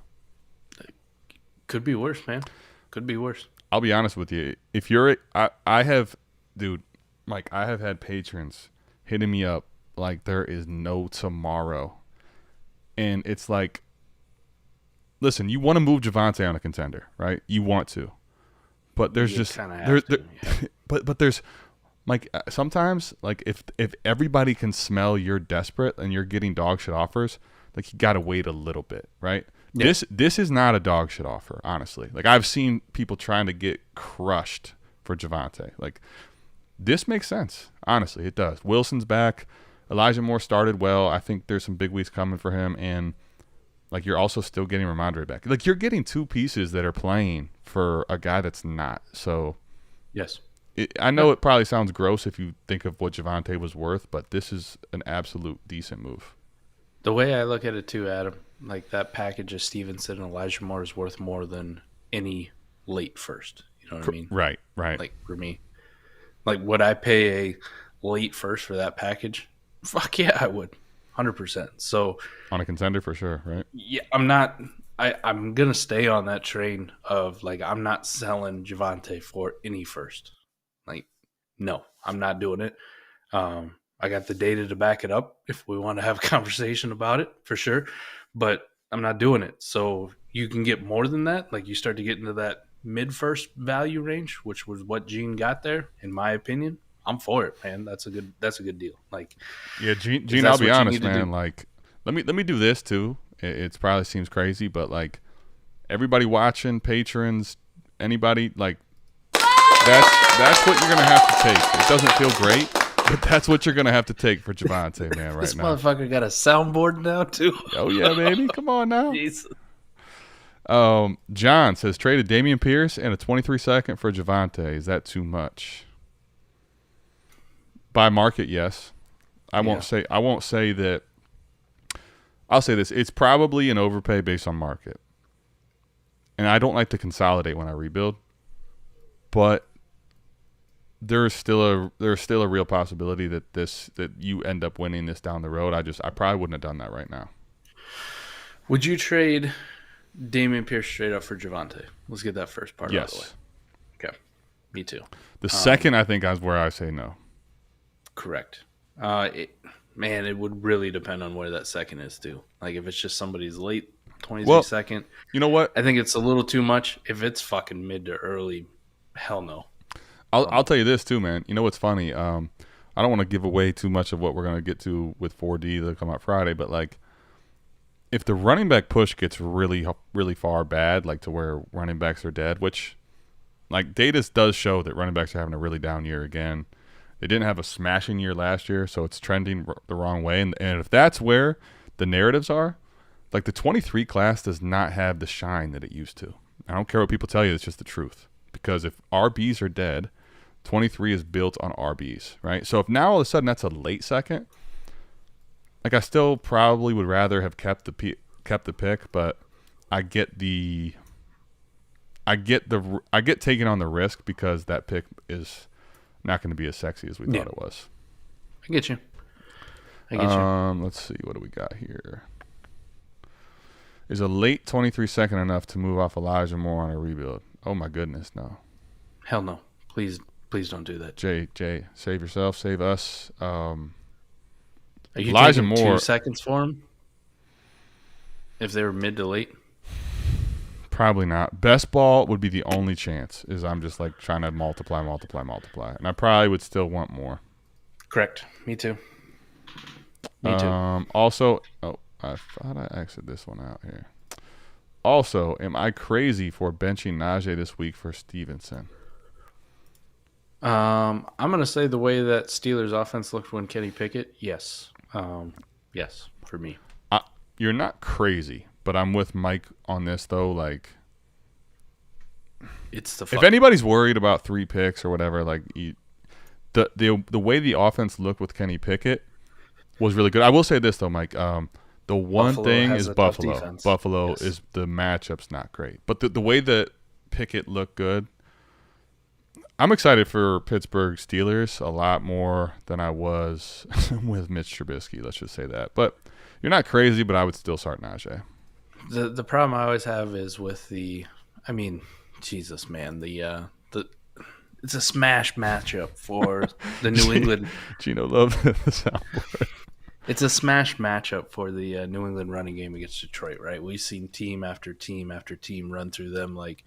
Could be worse, man. Could be worse. I'll be honest with you. If you're, I have, dude, Mike, I have had patrons hitting me up like there is no tomorrow. And it's like, listen, you want to move Javonte on a contender, right? You want to. But there's but there's, like, sometimes, like, if everybody can smell you're desperate and you're getting dog shit offers, like, you got to wait a little bit, right? Yeah. This is not a dog shit offer, honestly. Like I've seen people trying to get crushed for Javonte. Like this makes sense. Honestly, it does. Wilson's back. Elijah Moore started well. I think there's some big weeks coming for him, and like you're also still getting Ramondre back. Like you're getting two pieces that are playing for a guy that's not. So Yes. I know it probably sounds gross if you think of what Javonte was worth, but this is an absolute decent move. The way I look at it too, Adam, like that package of Stevenson and Elijah Moore is worth more than any late first. You know what I mean? Right. Like for me, like would I pay a late first for that package? Fuck yeah, I would, 100%. So On a contender for sure, right? yeah, I'm not. I'm gonna stay on that train of like I'm not selling Javonte for any first. Like, no, I'm not doing it. I got the data to back it up if we want to have a conversation about it for sure, but I'm not doing it. So you can get more than that. Like you start to get into that mid first value range, which was what Gene got there, in my opinion. I'm for it, man. That's a good deal. Like, yeah, Gene. I'll be honest, man. Like, let me do this too. It probably seems crazy, but like everybody watching, patrons, anybody, like that's what you're gonna have to take. It doesn't feel great, but that's what you're gonna have to take for Javonte, man. Right this now, this motherfucker got a soundboard now too. Oh yeah, baby, come on now. Jesus. John says traded Dameon Pierce and a 23-second for Javonte. Is that too much? By market, yes. I won't say that. I'll say this: it's probably an overpay based on market, and I don't like to consolidate when I rebuild, but there's still a real possibility that you end up winning this down the road. I probably wouldn't have done that right now. Would you trade Dameon Pierce straight up for Javonte? Let's get that first part out of the way. Okay, me too. The second, I think, is where I say no. Correct. It would really depend on where that second is too. Like if it's just somebody's late 23 second. You know what? I think it's a little too much. If it's fucking mid to early, hell no. I'll tell you this too, man. You know what's funny? I don't want to give away too much of what we're going to get to with 4D that'll come out Friday, but like if the running back push gets really, really far bad, like to where running backs are dead, which like data does show that running backs are having a really down year again. They didn't have a smashing year last year, so it's trending the wrong way. And if that's where the narratives are, like the 23 class does not have the shine that it used to. I don't care what people tell you, it's just the truth. Because if RBs are dead, 23 is built on RBs, right? So if now all of a sudden that's a late second, like I still probably would rather have kept the pick, but I get taking on the risk because that pick is not going to be as sexy as we thought it was. I get you. Let's see. What do we got here? Is a late 23 second enough to move off Elijah Moore on a rebuild? Oh, my goodness, no. Hell no. Please don't do that. Jay, save yourself. Save us. Are you Elijah taking Moore, 2 seconds for him? If they were mid to late? probably not. Best ball would be the only chance, is I'm just like trying to multiply. And I probably would still want more. Correct. Me too. Me too. Also, I thought I exited this one out here. Also, am I crazy for benching Najee this week for Stevenson? I'm going to say the way that Steelers offense looked when Kenny Pickett, yes. Yes, for me. You're not crazy, but I'm with Mike on this, though. Like, it's if anybody's worried about 3 picks or whatever, like the way the offense looked with Kenny Pickett was really good. I will say this, though, Mike. The one thing is Buffalo. Buffalo is the matchup's not great. But the way that Pickett looked good, I'm excited for Pittsburgh Steelers a lot more than I was with Mitch Trubisky. Let's just say that. But you're not crazy, but I would still start Najee. The problem I always have is with Jesus, man, it's a smash matchup for the New England. Gino loved the soundboard. It's a smash matchup for the New England running game against Detroit, right? We've seen team after team after team run through them like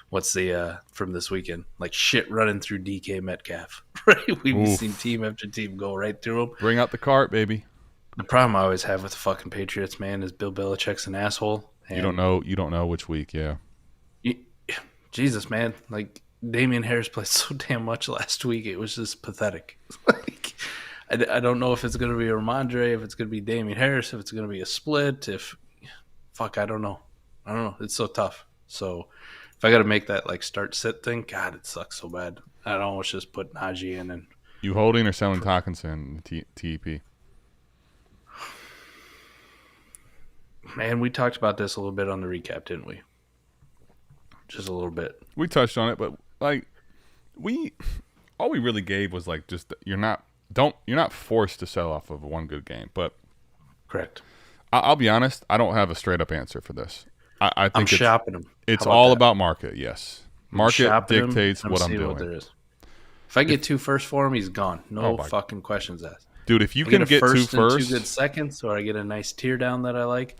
what's the from this weekend? Like shit running through DK Metcalf, right? We've seen team after team go right through them. Bring out the cart, baby. The problem I always have with the fucking Patriots, man, is Bill Belichick's an asshole, You don't know which week. Yeah. Jesus, man. Like, Damian Harris played so damn much last week. It was just pathetic. Like, I don't know if it's going to be Ramondre, if it's going to be Damian Harris, if it's going to be a split. I don't know. It's so tough. So if I got to make that like start sit thing, God, it sucks so bad. I'd almost just put Najee in. And you holding or selling Hawkinson TEP? Man, we talked about this a little bit on the recap, didn't we? Just a little bit. We touched on it, but like all we really gave was like just you're not forced to sell off of one good game. But correct. I'll be honest, I don't have a straight up answer for this. I think I'm shopping them. It's all about market. Yes, market dictates what I'm doing. What there is. If I get 2 first for him, he's gone. No fucking questions asked. Dude, if you can get 2 first, 2 good seconds, or I get a nice tier down that I like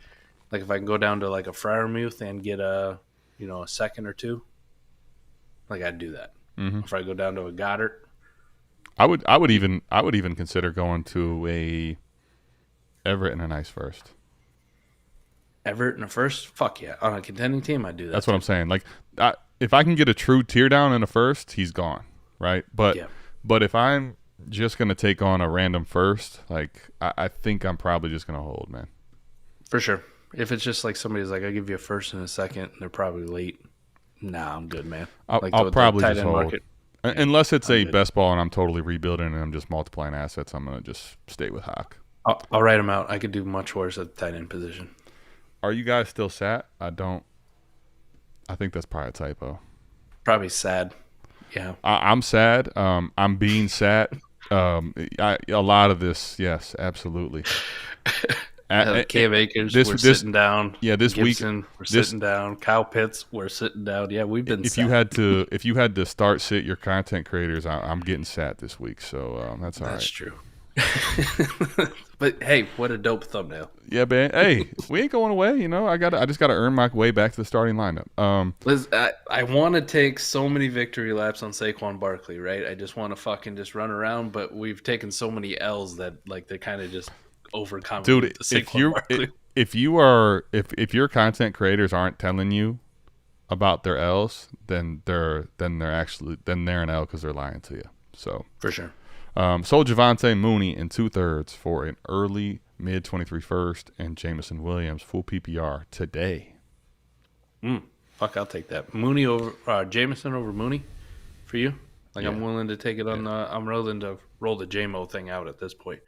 if I can go down to like a Freiermuth and get a second or 2, like I'd do that. Mm-hmm. If I go down to a Goddard, I would even consider going to a Everett and a nice first. Everett and a first? Fuck yeah. On a contending team, I'd do that. That's what I'm saying. Like, if I can get a true tear down in a first, he's gone, right? But if I'm just going to take on a random first, like, I think I'm probably just going to hold, man. For sure. If it's just like somebody's like, I'll give you a first and a second, and they're probably late, nah, I'm good, man. I'll probably just hold. Market, unless it's a best ball and I'm totally rebuilding and I'm just multiplying assets, I'm going to just stay with Hawk. I'll write them out. I could do much worse at the tight end position. Are you guys still sat? I think that's probably a typo. Probably sad. Yeah. I'm sad. I'm being sat. A lot of this, yes, absolutely. Cam Akers, we're sitting down. Yeah, this Gibson, week we're sitting down. Kyle Pitts, we're sitting down. Yeah, we've been. If you had to start sit your content creators, I'm getting sat this week, so that's all right. That's true. But hey, what a dope thumbnail. Yeah, man. Hey, we ain't going away. I just got to earn my way back to the starting lineup. Liz, I want to take so many victory laps on Saquon Barkley, right? I just want to fucking just run around, but we've taken so many L's that like they're kind of just overcome. Dude, if your content creators aren't telling you about their L's, then they're an L because they're lying to you. So for sure. Sold Javonte Mooney in 2/3 for an early mid 23 first and Jameson Williams full PPR today. Fuck, I'll take that. Mooney over Jameson over Mooney for you. Like yeah. I'm willing to take it on the. I'm willing to roll the JMO thing out at this point.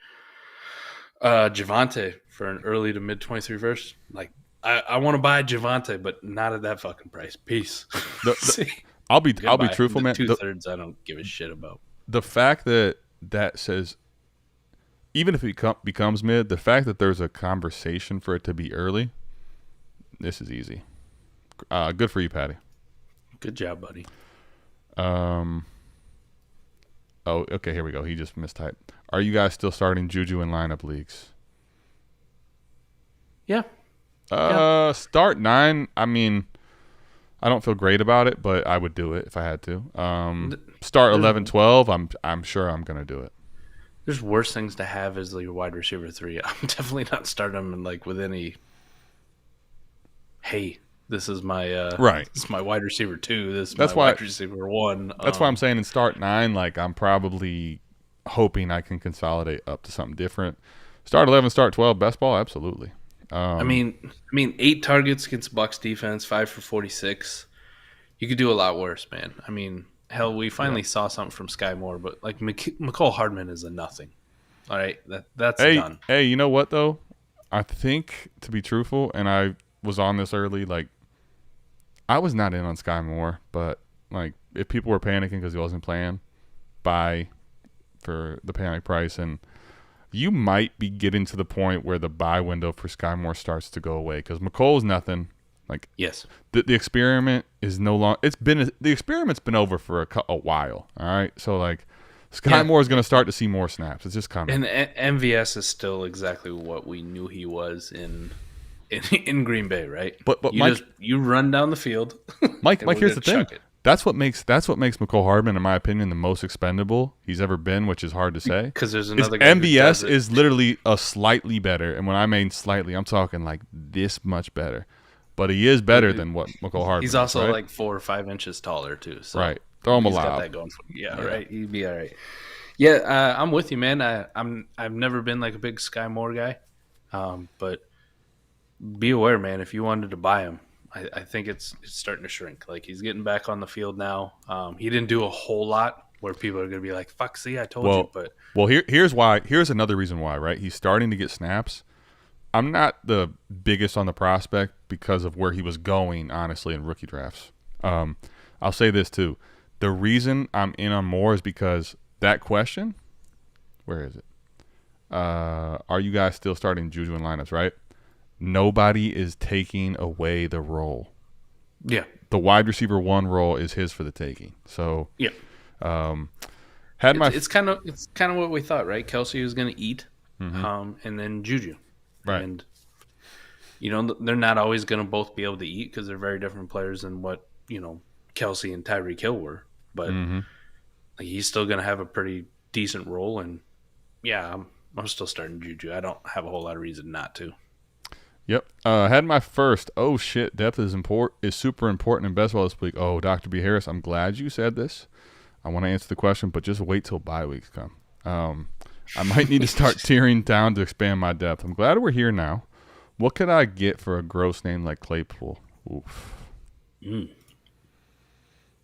Javonte for an early to mid 23 first. Like I want to buy Javonte, but not at that fucking price. Peace. I'll be truthful, man. 2/3 I don't give a shit about. The fact that says, even if it becomes mid, the fact that there's a conversation for it to be early, this is easy. Good for you, Patty. Good job, buddy. Oh, okay, here we go. He just mistyped. Are you guys still starting Juju in lineup leagues? Yeah. Start 9. I mean, I don't feel great about it, but I would do it if I had to. Start 11, 12. I'm sure I'm going to do it. There's worse things to have as your wide receiver 3. I'm definitely not starting him in like with any. Hey, this is my right. This is my wide receiver 2. This is my wide receiver 1. That's why I'm saying in start 9. Like I'm probably hoping I can consolidate up to something different. Start 11, start 12. Best ball, absolutely. I mean, 8 targets against Bucs defense, 5 for 46. You could do a lot worse, man. I mean, hell, we finally saw something from Sky Moore, but like McCole Hardman is a nothing. All right, that's done. Hey, you know what though? I think to be truthful, and I was on this early. Like, I was not in on Sky Moore, but like if people were panicking because he wasn't playing, buy for the panic price and. You might be getting to the point where the buy window for Sky Moore starts to go away because McColl's nothing. Like yes, the experiment is no longer. The experiment's been over for a while. All right, so like Sky Moore is going to start to see more snaps. It's just coming. And MVS is still exactly what we knew he was in Green Bay, right? But Mike, you run down the field. Mike, here's the thing. That's what makes McCole Hardman, in my opinion, the most expendable he's ever been, which is hard to say. Because there's another guy. MVS is literally a slightly better, and when I mean slightly, I'm talking like this much better. but he is better than what McCole Hardman He's is, also right? like 4 or 5 inches taller too. So Right. Throw him a he's got lob. that going for him. Yeah, right. He'd be all right. Yeah, I'm with you, man. I've never been like a big Sky Moore guy, but be aware, man. If you wanted to buy him, I think it's starting to shrink. Like he's getting back on the field now. He didn't do a whole lot where people are going to be like, "Fuck, see, I told you." But here's why. Here's another reason why. Right, he's starting to get snaps. I'm not the biggest on the prospect because of where he was going, honestly, in rookie drafts. I'll say this too: the reason I'm in on Moore is because that question. Where is it? Are you guys still starting Juju in lineups? Right. Nobody is taking away the role. Yeah. The wide receiver 1 role is his for the taking. So yeah, it's kind of what we thought, right? Kelsey was going to eat, and then Juju, right? And they're not always going to both be able to eat because they're very different players than what Kelsey and Tyreek Hill were. But like, he's still going to have a pretty decent role, and yeah, I'm still starting Juju. I don't have a whole lot of reason not to. Yep. Had my first. Oh shit! Depth is super important in best ball this week. Oh, Dr. B. Harris, I'm glad you said this. I want to answer the question, but just wait till bye weeks come. I might need to start tearing down to expand my depth. I'm glad we're here now. What could I get for a gross name like Claypool? Oof.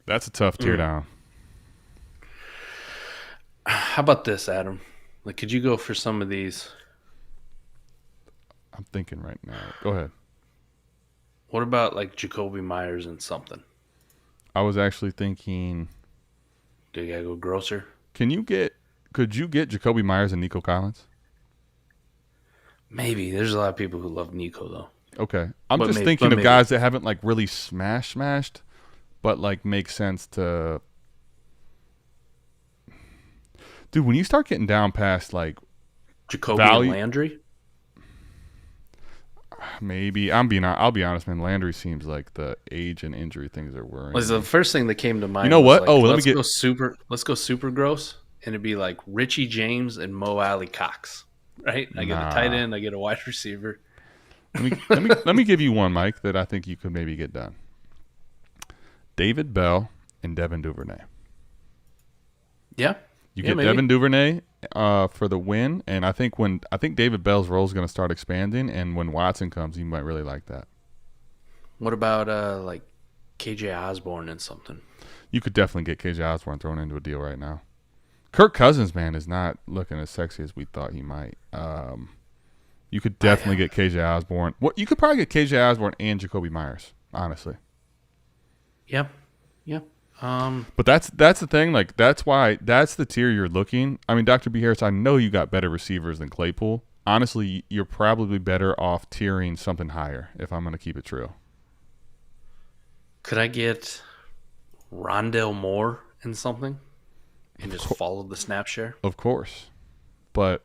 That's a tough tear down. How about this, Adam? Like, could you go for some of these? I'm thinking right now. Go ahead. What about like Jacoby Myers and something? I was actually thinking. Do you gotta go grosser? Could you get Jacoby Myers and Nico Collins? Maybe. There's a lot of people who love Nico though. Okay. I'm just thinking of guys that haven't like really smashed, but like make sense to. Dude, when you start getting down past like Jacoby and Landry. Maybe I'll be honest, man. Landry seems like the age and injury things are worrying. Was the first thing that came to mind? You know what? Like, let's go super gross, and it'd be like Richie James and Mo Alley Cox, right? I get a tight end, I get a wide receiver. Let me give you one, Mike, that I think you could maybe get done. David Bell and Devin Duvernay. Yeah, you get maybe. Devin Duvernay for the win, and I think David Bell's role is going to start expanding, and when Watson comes, you might really like that. What about like KJ Osborne and something? You could definitely get KJ Osborne thrown into a deal right now. Kirk Cousins, man, is not looking as sexy as we thought he might. You could definitely get KJ Osborne. You could probably get KJ Osborne and Jacoby Myers, honestly. Yeah. But that's the thing. Like that's the tier you're looking. I mean, Dr. B. Harris, I know you got better receivers than Claypool. Honestly, you're probably better off tiering something higher. If I'm going to keep it true. Could I get Rondale Moore in something and just follow the snap share? Of course, but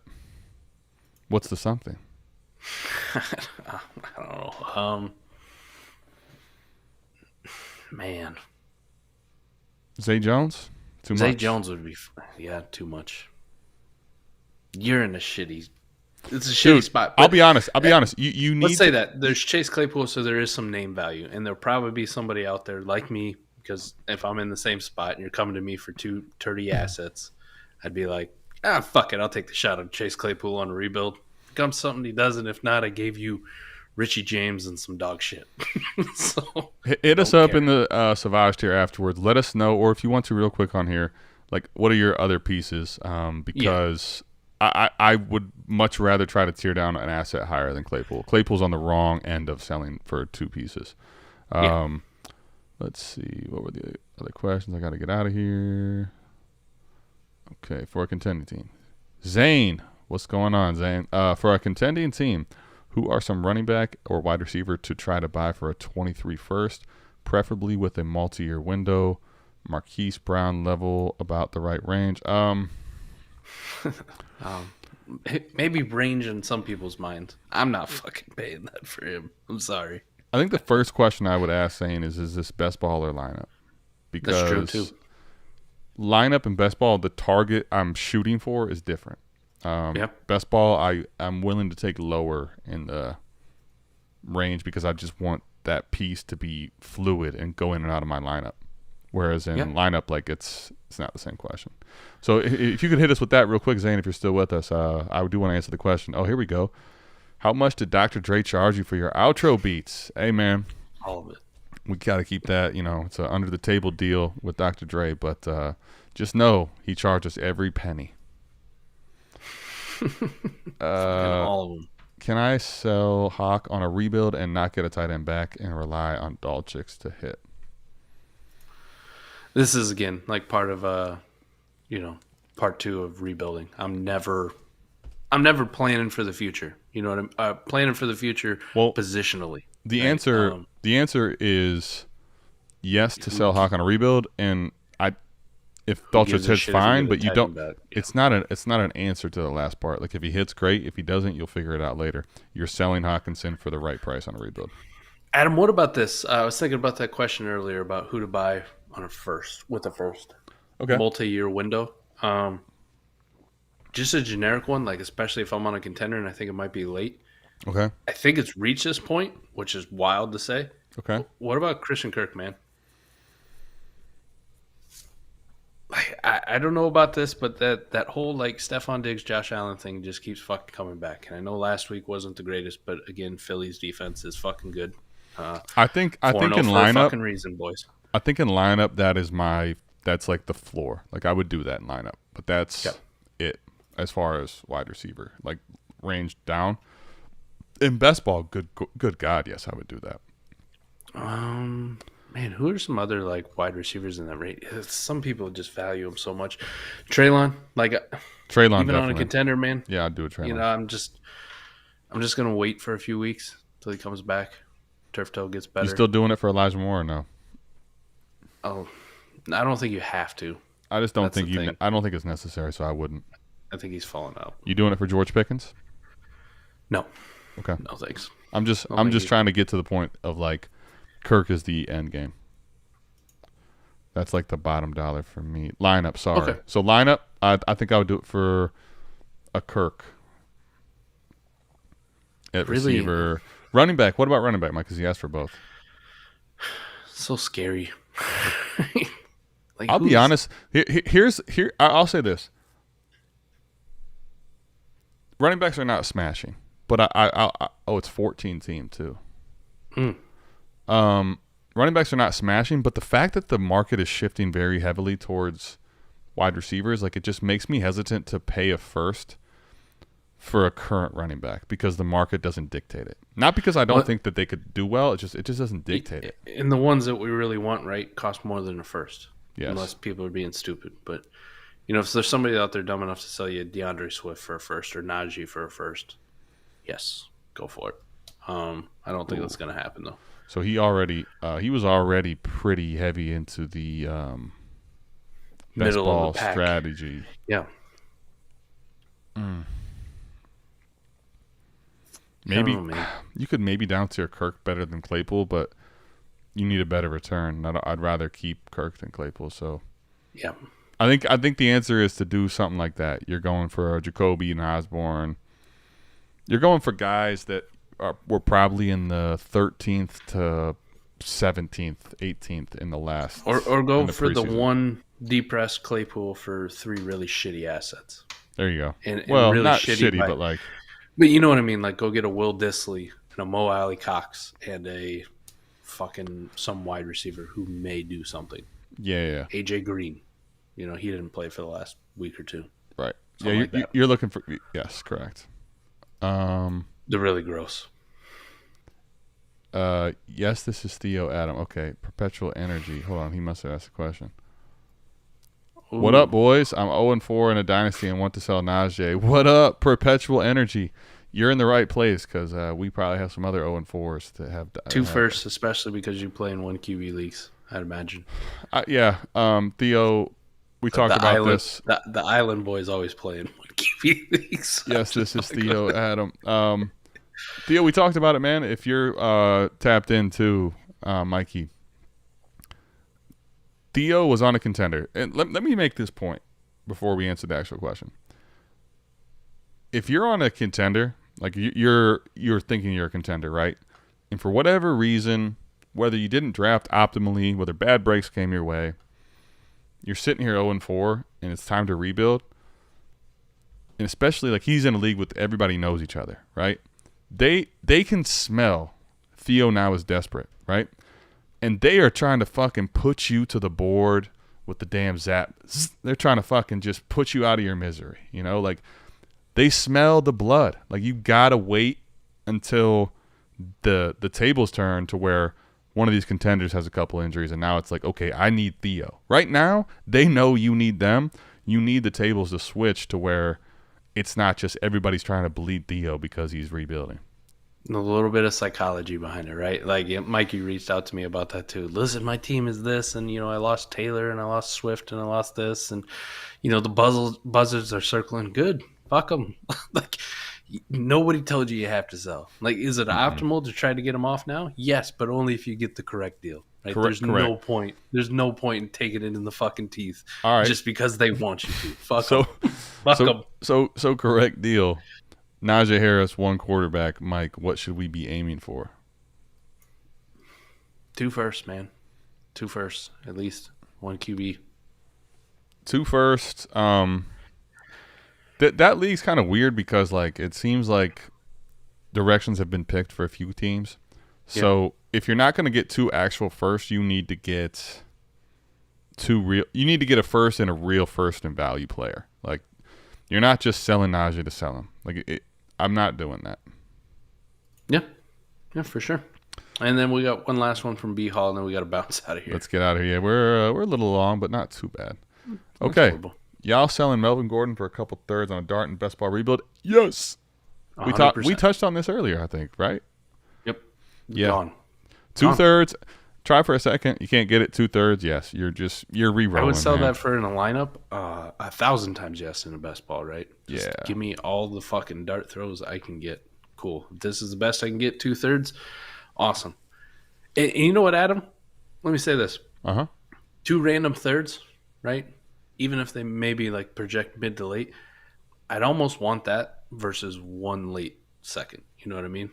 what's the something? I don't know. Man. Zay Jones? Too much? Zay Jones would be, too much. You're in it's a shitty spot. I'll be honest. You need. Let's say that there's Chase Claypool, so there is some name value, and there'll probably be somebody out there like me, because if I'm in the same spot and you're coming to me for 2 turdy assets, I'd be like, fuck it, I'll take the shot on Chase Claypool on a rebuild. Comes something, he doesn't. If not, I gave you Richie James and some dog shit. So hit us up in the Savage tier afterwards. Let us know, or if you want to, real quick on here, like what are your other pieces? Because I would much rather try to tear down an asset higher than Claypool. Claypool's on the wrong end of selling for 2 pieces. Let's see, what were the other questions? I got to get out of here. Okay, for a contending team, Zane, what's going on, Zane? For a contending team, who are some running back or wide receiver to try to buy for a 23 first, preferably with a multi-year window? Marquise Brown level, about the right range. Maybe range in some people's minds. I'm not fucking paying that for him. I'm sorry. I think the first question I would ask, Zane, is this best ball or lineup? Because that's true too. Lineup and best ball, the target I'm shooting for is different. Best ball, I'm willing to take lower in the range because I just want that piece to be fluid and go in and out of my lineup. Whereas in lineup, like it's not the same question. So if you could hit us with that real quick, Zane, if you're still with us, I do want to answer the question. Oh, here we go. How much did Dr. Dre charge you for your outro beats? Hey, man. All of it. We got to keep that, it's an under the table deal with Dr. Dre, but just know he charges every penny. All of them. Can I sell Hawk on a rebuild and not get a tight end back and rely on doll chicks to hit? This is again like part of part 2 of rebuilding. I'm never planning for the future. You know what I'm planning for the future positionally. The answer is yes to sell Hawk on a rebuild, and if Dolchich hits, fine, but you don't. Yeah. It's not an answer to the last part. Like if he hits, great. If he doesn't, you'll figure it out later. You're selling Hawkinson for the right price on a rebuild. Adam, what about this? I was thinking about that question earlier about who to buy on a first. Okay. Multi-year window. Just a generic one, like especially if I'm on a contender and I think it might be late. Okay. I think it's reached this point, which is wild to say. Okay. What about Christian Kirk, man? I don't know about this, but that whole like Stephon Diggs, Josh Allen thing just keeps fucking coming back. And I know last week wasn't the greatest, but again, Philly's defense is fucking good. I think in lineup, for a fucking reason, boys. I think in lineup that's like the floor. Like I would do that in lineup, but that's it as far as wide receiver, like range down. In best ball, good God, yes, I would do that. Man, who are some other like wide receivers in that rate? Some people just value him so much. Treylon, even definitely. On a contender, man. Yeah, I'd do a Treylon. I'm just gonna wait for a few weeks till he comes back. Turf toe gets better. You still doing it for Elijah Moore or no? Oh, I don't think you have to. I just don't think I don't think it's necessary, so I wouldn't. I think he's falling out. You doing it for George Pickens? No. Okay. No thanks. I'm just trying to get to the point of like Kirk is the end game. That's like the bottom dollar for me. Lineup, sorry. Okay. So lineup, I think I would do it for a Kirk at receiver. Running back. What about running back, Mike? Because he asked for both. So scary. I'll be honest. Here. I'll say this. Running backs are not smashing, but it's 14 team too. Running backs are not smashing, but the fact that the market is shifting very heavily towards wide receivers, like it just makes me hesitant to pay a first for a current running back because the market doesn't dictate it. Not because I don't think that they could do well, it just doesn't dictate it. And the ones that we really want, right, cost more than a first. Yes. Unless people are being stupid. But if there's somebody out there dumb enough to sell you DeAndre Swift for a first or Najee for a first, yes, go for it. I don't think that's going to happen though. So he was already pretty heavy into the best ball strategy. Yeah. Maybe you could downtier Kirk better than Claypool, but you need a better return. I'd rather keep Kirk than Claypool. So yeah, I think the answer is to do something like that. You're going for a Jacoby and Osborne. You're going for guys that were probably in the 13th to 17th, 18th in the last. Or go for the one depressed Claypool for 3 really shitty assets. There you go. And really not shitty, but like. But you know what I mean? Like, go get a Will Disley and a Mo Alley Cox and a fucking some wide receiver who may do something. Yeah. AJ Green. He didn't play for the last week or two. Right. Something you're looking for. Yes, correct. They're really gross. Yes, this is Theo Adam. Okay, Perpetual Energy. Hold on, he must have asked a question. Ooh. What up, boys? I'm 0-4 in a dynasty and want to sell Najee. What up, Perpetual Energy? You're in the right place because we probably have some other 0-4s to have. Two firsts, especially because you play in 1 QB leagues, I'd imagine. Yeah. Theo, we talked about this. The Island boys always play in 1 QB leagues. Yes, this is Theo Adam. Theo, we talked about it, man. If you're tapped into Mikey. Theo was on a contender. And let me make this point before we answer the actual question. If you're on a contender, like you're thinking you're a contender, right? and for whatever reason, whether you didn't draft optimally, whether bad breaks came your way, you're sitting here 0-4, and it's time to rebuild. And especially like he's in a league with everybody knows each other, right? They can smell Theo now is desperate, right? And they are trying to fucking put you to the board with the damn zap. They're trying to fucking just put you out of your misery, you know? Like, they smell the blood. Like, you gotta wait until the tables turn to where one of these contenders has a couple injuries, and now it's like, okay, I need Theo. Right now, they know you need them. You need the tables to switch to where it's not just everybody's trying to bleed Theo because he's rebuilding. A little bit of psychology behind it, right? Like, Mikey reached out to me about that too. Listen, my team is this, and, I lost Taylor, and I lost Swift, and I lost this, and, the buzzards are circling. Good. Fuck them. Like, nobody told you have to sell. Like, is it optimal to try to get them off now? Yes, but only if you get the correct deal. Right? There's no point. There's no point in taking it in the fucking teeth just because they want you to. Fuck them. Fuck them. So correct deal. Najee Harris, 1 quarterback. Mike, what should we be aiming for? 2 firsts, man. 2 firsts, at least. 1 QB. 2 firsts. That league's kind of weird because, like, it seems like directions have been picked for a few teams. So if you're not going to get 2 actual firsts, you need to get you need to get a first and a real first in value player. Like, you're not just selling Najee to sell him. Like, I'm not doing that. Yeah, for sure. And then we got one last one from B Hall, and then we got to bounce out of here. Let's get out of here. We're a little long, but not too bad. Okay. Y'all selling Melvin Gordon for a couple thirds on a dart and best ball rebuild? Yes. 100%. We touched on this earlier, I think, right? Yep. Yeah. Gone. 2 thirds. Try for a second. You can't get it. 2 thirds. Yes. You're re-rolling. I would sell that for in a lineup 1,000 times yes in a best ball, right? Just give me all the fucking dart throws I can get. Cool. If this is the best I can get, 2 thirds. Awesome. And you know what, Adam? Let me say this. 2 random thirds, right? Even if they maybe like project mid to late, I'd almost want that versus 1 late second. You know what I mean?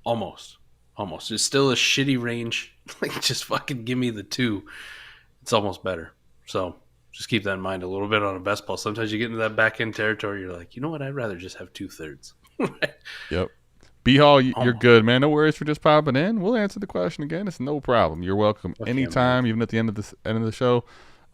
Almost. It's still a shitty range. Like, just fucking give me the 2. It's almost better. So just keep that in mind a little bit on a best ball. Sometimes you get into that back end territory. You're like, you know what? I'd rather just have 2 thirds. Yep. B Hall, you're good, man. No worries for just popping in. We'll answer the question again. It's no problem. You're welcome anytime, even at the end of the show.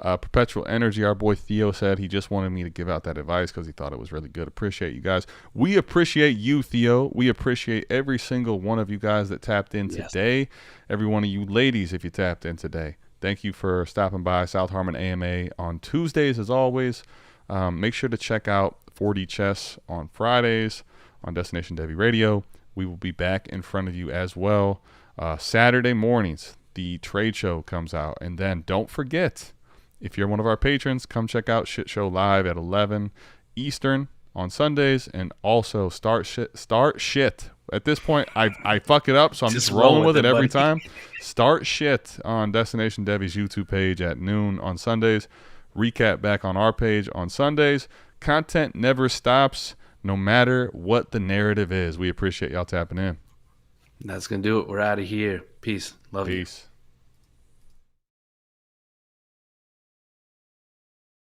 Perpetual Energy, our boy Theo said he just wanted me to give out that advice because he thought it was really good. Appreciate you guys. We appreciate you, Theo. We appreciate every single one of you guys that tapped in today. Every one of you ladies, if you tapped in today. Thank you for stopping by South Harmon AMA on Tuesdays, as always. Make sure to check out 4D Chess on Fridays on Destination Devi Radio. We will be back in front of you as well. Saturday mornings, the trade show comes out. And then don't forget, if you're one of our patrons, come check out Shit Show Live at 11 Eastern on Sundays, and also Start Shit. At this point, I fuck it up, so I'm just rolling with it every time. Start Shit on Destination Devi's YouTube page at noon on Sundays. Recap back on our page on Sundays. Content never stops, no matter what the narrative is. We appreciate y'all tapping in. That's going to do it. We're out of here. Peace. Love you. Peace.